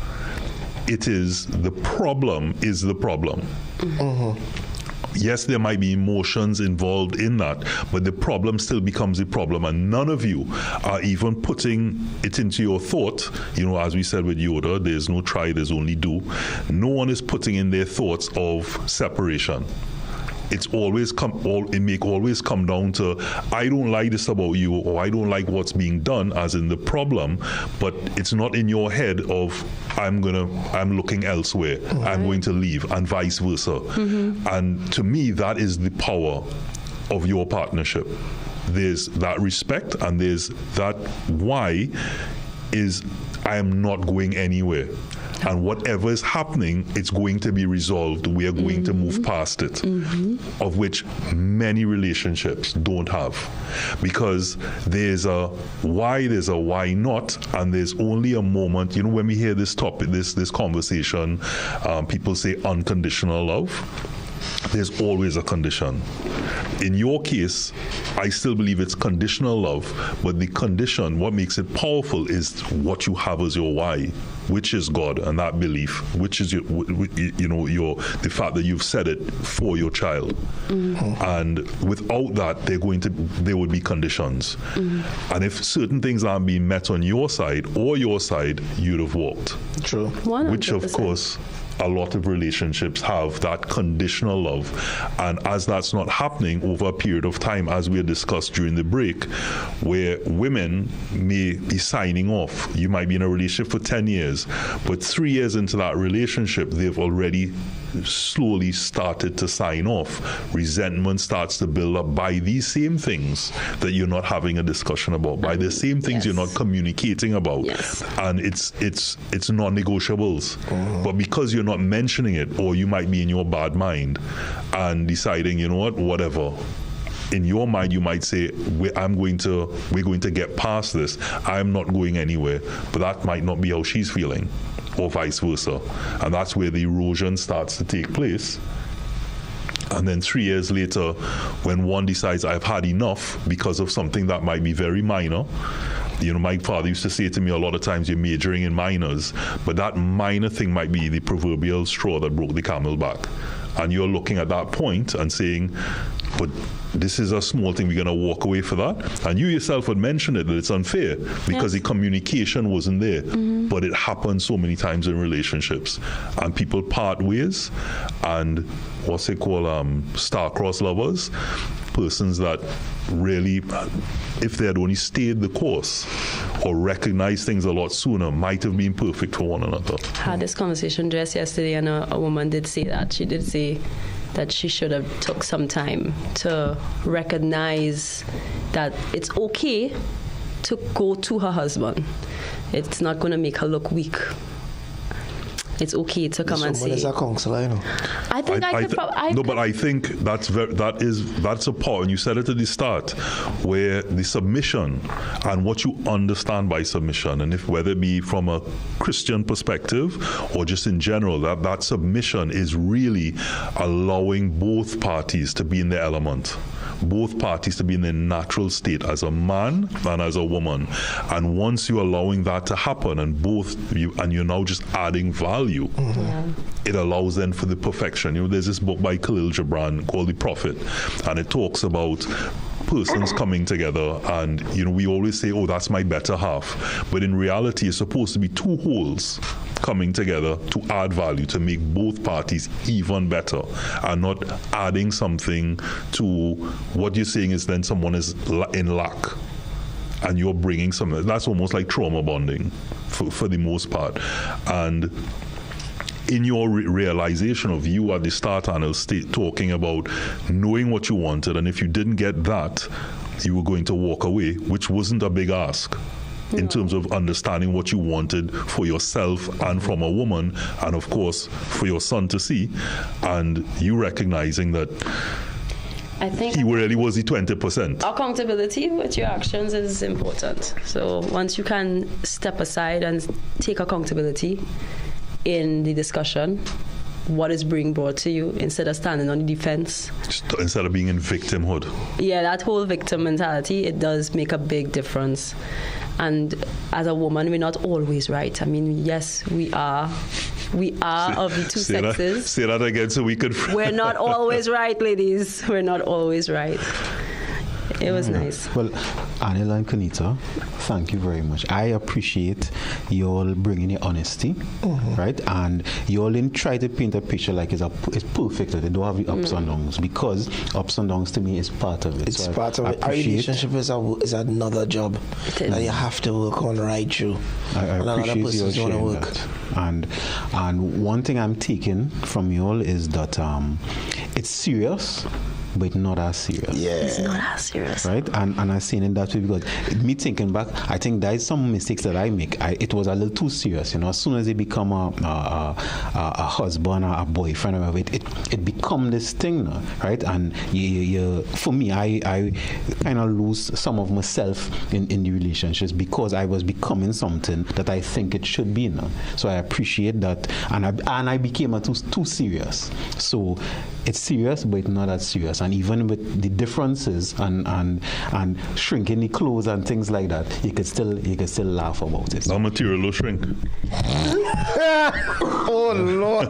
the problem is the problem. Yes, there might be emotions involved in that, but the problem still becomes a problem, and none of you are even putting it into your thought. As we said with Yoda, there's no try, there's only do. No one is putting in their thoughts of separation. It may always come down to, I don't like this about you, or I don't like what's being done, as in the problem, but it's not in your head of, I'm looking elsewhere, I'm going to leave, and vice versa. And to me, that is the power of your partnership. There's that respect, and there's that why is, I am not going anywhere. And whatever is happening, it's going to be resolved. We are going to move past it, of which many relationships don't have. Because there's a why not, and there's only a moment. When we hear this topic, this conversation, people say unconditional love. There's always a condition. In your case, I still believe it's conditional love, but the condition, what makes it powerful, is what you have as your why, which is God, and that belief, which is the fact that you've said it for your child. And without that, there would be conditions. And if certain things aren't being met on your side, you'd have walked. True. 100%. Which, of course, a lot of relationships have that conditional love. And as that's not happening over a period of time, as we had discussed during the break, where women may be signing off. You might be in a relationship for 10 years, but 3 years into that relationship, they've already slowly started to sign off. Resentment starts to build up by these same things that you're not having a discussion about, by the same things you're not communicating about. And it's non-negotiables. But because you're not mentioning it, or you might be in your bad mind and deciding, whatever. In your mind, you might say, we're going to get past this. I'm not going anywhere. But that might not be how she's feeling, or vice versa. And that's where the erosion starts to take place. And then 3 years later, when one decides, I've had enough because of something that might be very minor. My father used to say to me a lot of times, you're majoring in minors, but that minor thing might be the proverbial straw that broke the camel back. And you're looking at that point and saying, but this is a small thing, we're going to walk away for that. And you yourself had mentioned it, that it's unfair because the communication wasn't there. But it happens so many times in relationships. And people part ways, and what's they call star-crossed lovers, persons that really, if they had only stayed the course or recognized things a lot sooner, might have been perfect for one another. I had this conversation just yesterday, and a woman did say that. She did say that she should have took some time to recognize that it's okay to go to her husband. It's not going to make her look weak. It's okay to come and say. Someone is a counselor, I think but I think that's a part, and you said it at the start, where the submission and what you understand by submission, and whether it be from a Christian perspective or just in general, that submission is really allowing both parties to be in their element. Both parties to be in their natural state as a man and as a woman. And once you're allowing that to happen, and you're now just adding value, it allows then for the perfection. There's this book by Khalil Gibran called The Prophet, and it talks about persons coming together, and we always say, oh, that's my better half, but in reality it's supposed to be two wholes coming together to add value, to make both parties even better, and not adding something to what you're saying is then someone is in lack and you're bringing something. That's almost like trauma bonding for the most part. And in your realization of you at the start, Anil, talking about knowing what you wanted, and if you didn't get that, you were going to walk away, which wasn't a big ask. In terms of understanding what you wanted for yourself and from a woman, and of course for your son to see, and you recognizing that I think he really was the 20%. Accountability with your actions is important. So once you can step aside and take accountability in the discussion, what is being brought to you, instead of standing on the defense. Instead of being in victimhood. Yeah, that whole victim mentality, it does make a big difference. And as a woman, we're not always right. I mean, yes, we are of the two sexes. Say that again so we could... We're not always right, ladies. We're not always right. It was nice. Well, Anil and Kanita, thank you very much. I appreciate you all bringing your honesty, right? And you all didn't try to paint a picture like it's perfect. They don't have the ups and downs, because ups and downs to me is part of it. It's so part of it. Our relationship is another job that you have to work on right through. I appreciate you all sharing that. And one thing I'm taking from you all is that it's serious, but not as serious. Yeah. It's not as serious. Right? And I'm saying it that way because me thinking back, I think there is some mistakes that I make. It was a little too serious. You know, as soon as they become a husband or a boyfriend or whatever, it become this thing now, right? And for me, I kind of lose some of myself in the relationships because I was becoming something that I think it should be now. So I appreciate that, and I became too serious. So it's serious, but not as serious. And even with the differences and shrinking the clothes and things like that, you could still laugh about it. Our material will shrink. Oh Lord!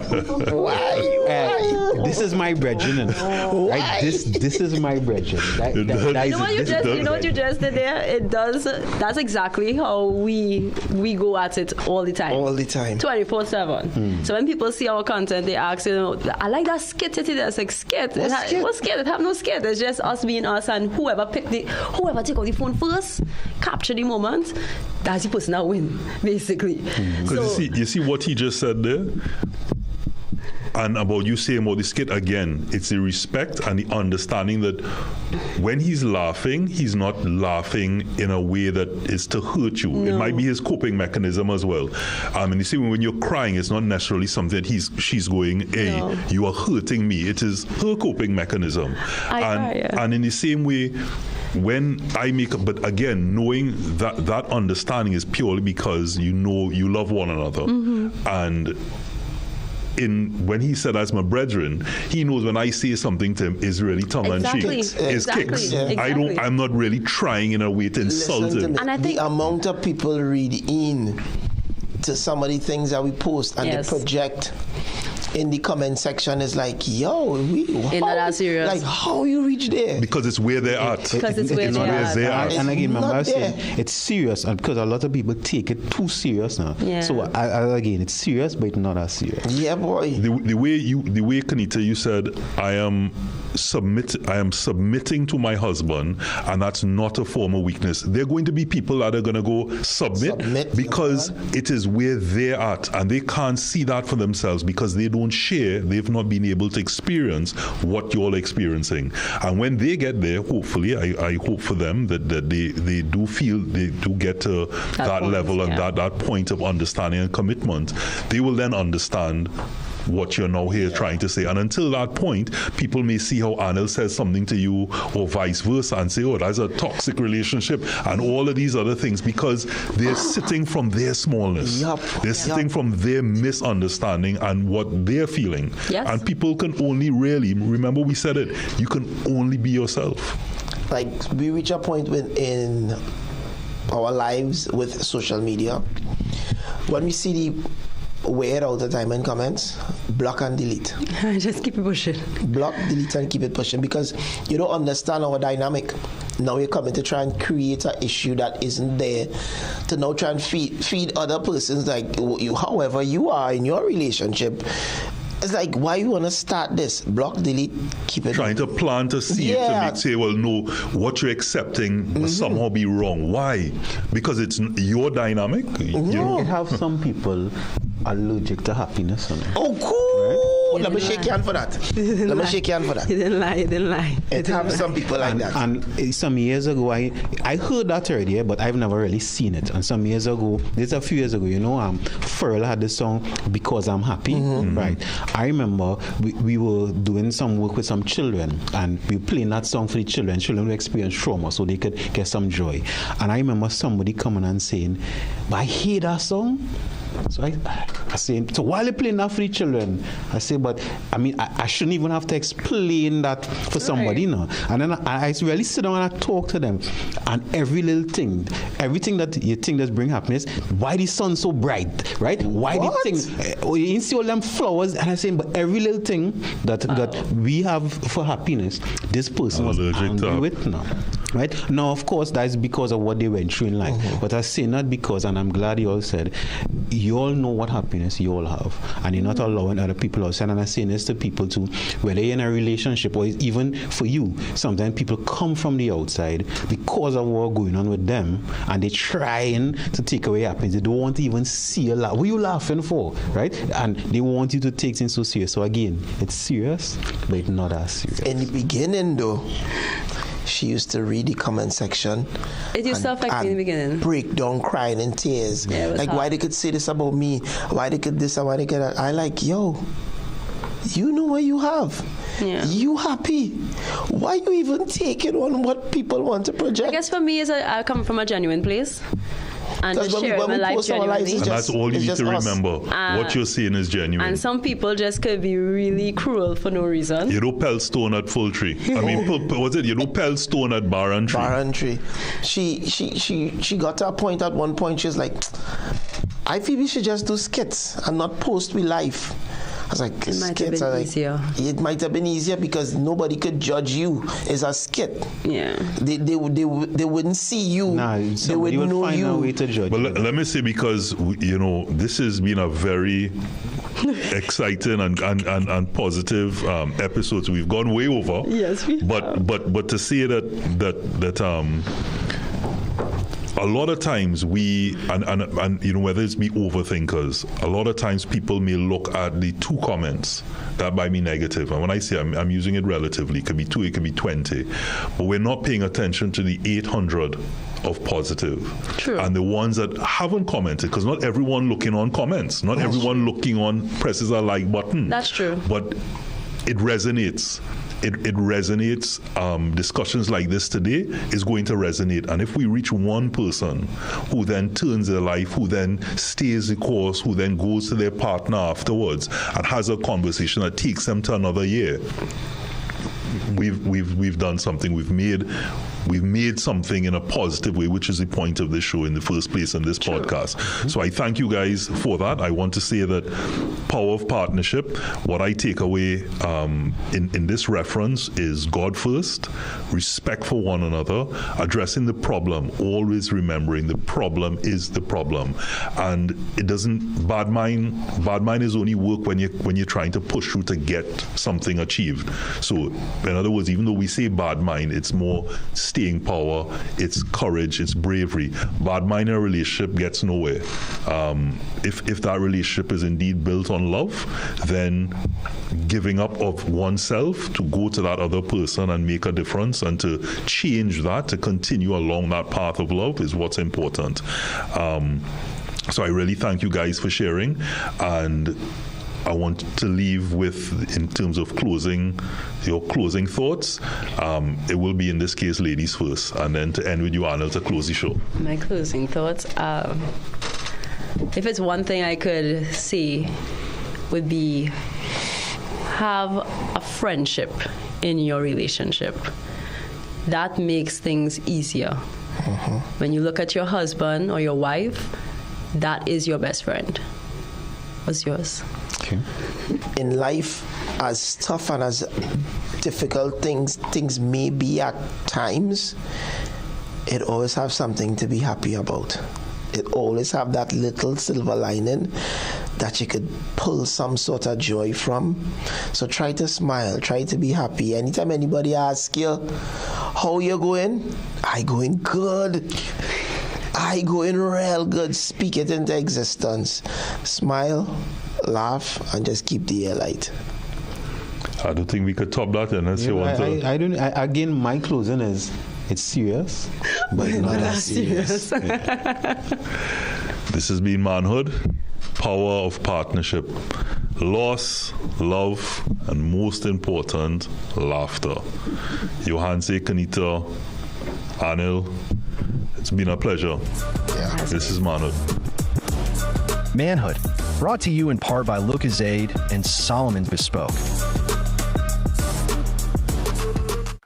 Why? This is my brethren. Right? This is my brethren. You know what you just did there? It does. That's exactly how we go at it all the time. All the time. 24/7. So when people see our content, they ask, I like that skit. It's like skit. What skit? It have no skit. It's just us being us, and whoever take out the phone first, capture the moment, that's the person that win, basically. Because you see what he just said there? And about you saying about the skit again, it's the respect and the understanding that when he's laughing, he's not laughing in a way that is to hurt you. No. It might be his coping mechanism as well. And you see, when you're crying, it's not necessarily something that she's going, hey, no, you are hurting me. It is her coping mechanism. And in the same way, when I make up, but again, knowing that understanding is purely because you know you love one another. And when he said as my brethren, he knows when I say something to him is really tongue and cheek. It's kicks. Yeah. I'm not really trying in a way to insult him. And I think the amount of people read in to some of the things that we post and they project in the comment section is like, yo, not serious. Like, how you reach there? Because it's where they're at. Because it's where they're at. And again, remember I said it's serious, and because a lot of people take it too serious now. Yeah. So again, it's serious, but not as serious. Yeah, boy. The way Kanita, you said, I am submitting to my husband, and that's not a form of weakness. There are going to be people that are going to go submit because it is where they're at, and they can't see that for themselves because they don't share. They've not been able to experience what you're experiencing. And when they get there, hopefully, I hope for them that they do feel they do get to that level and that point of understanding and commitment. They will then understand what you're now here trying to say. And until that point, people may see how Anil says something to you or vice versa and say, oh, that's a toxic relationship and all of these other things, because they're sitting from their smallness. They're sitting from their misunderstanding and what they're feeling. And people can only really, remember we said it, you can only be yourself. Like, we reach a point in our lives with social media, when we see the wear all the time in comments, block and delete. Just keep it pushing. Block, delete, and keep it pushing, because you don't understand our dynamic. Now you're coming to try and create an issue that isn't there, to now try and feed other persons like you, however you are in your relationship. It's like, why you want to start this? Block, delete, keep it. Trying to plant a seed to say, well, no, what you're accepting must somehow be wrong. Why? Because it's your dynamic. You have some people, allergic to happiness. Oh, cool. Let me shake your hand for that. Let me shake your hand for that. You didn't lie. It happens some people like that. And some years ago, I heard that already, but I've never really seen it. And some years ago, this a few years ago, Pharrell had this song, Because I'm Happy, right? I remember we were doing some work with some children, and we were playing that song for the children. Children who experience trauma, so they could get some joy. And I remember somebody coming and saying, but I hate that song. So I say, so while you're playing that for the children, I say, but I mean, I shouldn't even have to explain that for somebody, And then I really sit down and I talk to them, and every little thing, everything that you think does bring happiness, why the sun so bright, right? Why the thing, you see all them flowers, and I say, but every little thing that we have for happiness, this person was angry with now. Right? Now, of course, that is because of what they went through in life. But I say not because, and I'm glad you all said, you all know what happiness you all have, and you're not allowing other people outside. And I'm saying this to people too, whether you're in a relationship or even for you, sometimes people come from the outside because of what's going on with them, and they're trying to take away happiness. They don't want to even see you laugh. What are you laughing for? Right? And they want you to take things so serious. So again, it's serious, but it's not as serious. In the beginning, though, she used to read the comment section. It used to affect me in the beginning. Break down crying in tears. Yeah, like, why they could say this about me? Why they could this and why they could that? I like, yo, you know what you have. Yeah. You happy. Why you even taking on what people want to project? I guess for me, I come from a genuine place. And just sharing my life genuinely. And that's all you need to remember. What you're saying is genuine. And some people just could be really cruel for no reason. You don't pelt stone at full tree. I mean, what's it? You don't pelt stone at barren tree. Barren tree. She got to a point at one point, she was like, I feel we should just do skits and not post with life. I was like, it might have been easier. It might have been easier because nobody could judge you as a skit. Yeah. They wouldn't see you. They wouldn't know find you. a way to judge. But let me say, because this has been a very exciting and positive episode. So we've gone way over. Yes, we have. But to say that a lot of times we, and whether it's be overthinkers, a lot of times people may look at the 2 comments that might be negative. And when I say I'm using it relatively, it could be 2, it could be 20. But we're not paying attention to the 800 of positive. True. And the ones that haven't commented, because not everyone looking on comments, not everyone looking on presses a like button. That's true. But it resonates. It resonates. Discussions like this today is going to resonate. And if we reach one person who then turns their life, who then stays the course, who then goes to their partner afterwards and has a conversation that takes them to another year, we've done something. We've made something in a positive way, which is the point of this show in the first place in this podcast. So I thank you guys for that. I want to say that power of partnership, what I take away in this reference is God first, respect for one another, addressing the problem, always remembering the problem is the problem. And it doesn't, bad mind is only work when you're trying to push through to get something achieved. So in other words, even though we say bad mind, it's more staying power, it's courage, it's bravery. Bad mind in a relationship gets nowhere. If that relationship is indeed built on love, then giving up of oneself to go to that other person and make a difference and to change that, to continue along that path of love is what's important. So I really thank you guys for sharing, and I want to leave with, in terms of your closing thoughts, it will be in this case ladies first, and then to end with you, Arnold, to close the show. My closing thoughts, if it's one thing I could say, would be have a friendship in your relationship. That makes things easier. When you look at your husband or your wife, that is your best friend. What's yours? Okay. In life, as tough and as difficult things may be at times, it always have something to be happy about. It always have that little silver lining that you could pull some sort of joy from. So try to smile, try to be happy. Anytime anybody asks you, how you going? I going good. I go in real good, speak it into existence. Smile, laugh, and just keep the air light. I don't think we could top that unless you want to. Again, my closing is, it's serious, but not as serious. This has been Manhood, power of partnership. Loss, love, and most important, laughter. Johanse, Kanita, Anil, it's been a pleasure. Yeah. This is Manhood. Manhood, brought to you in part by Lucozade and Solomon's Bespoke.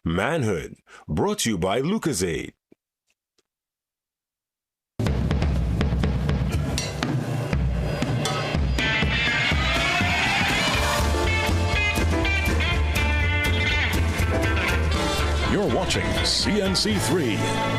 Manhood, brought to you by Lucozade. You're watching CNC3.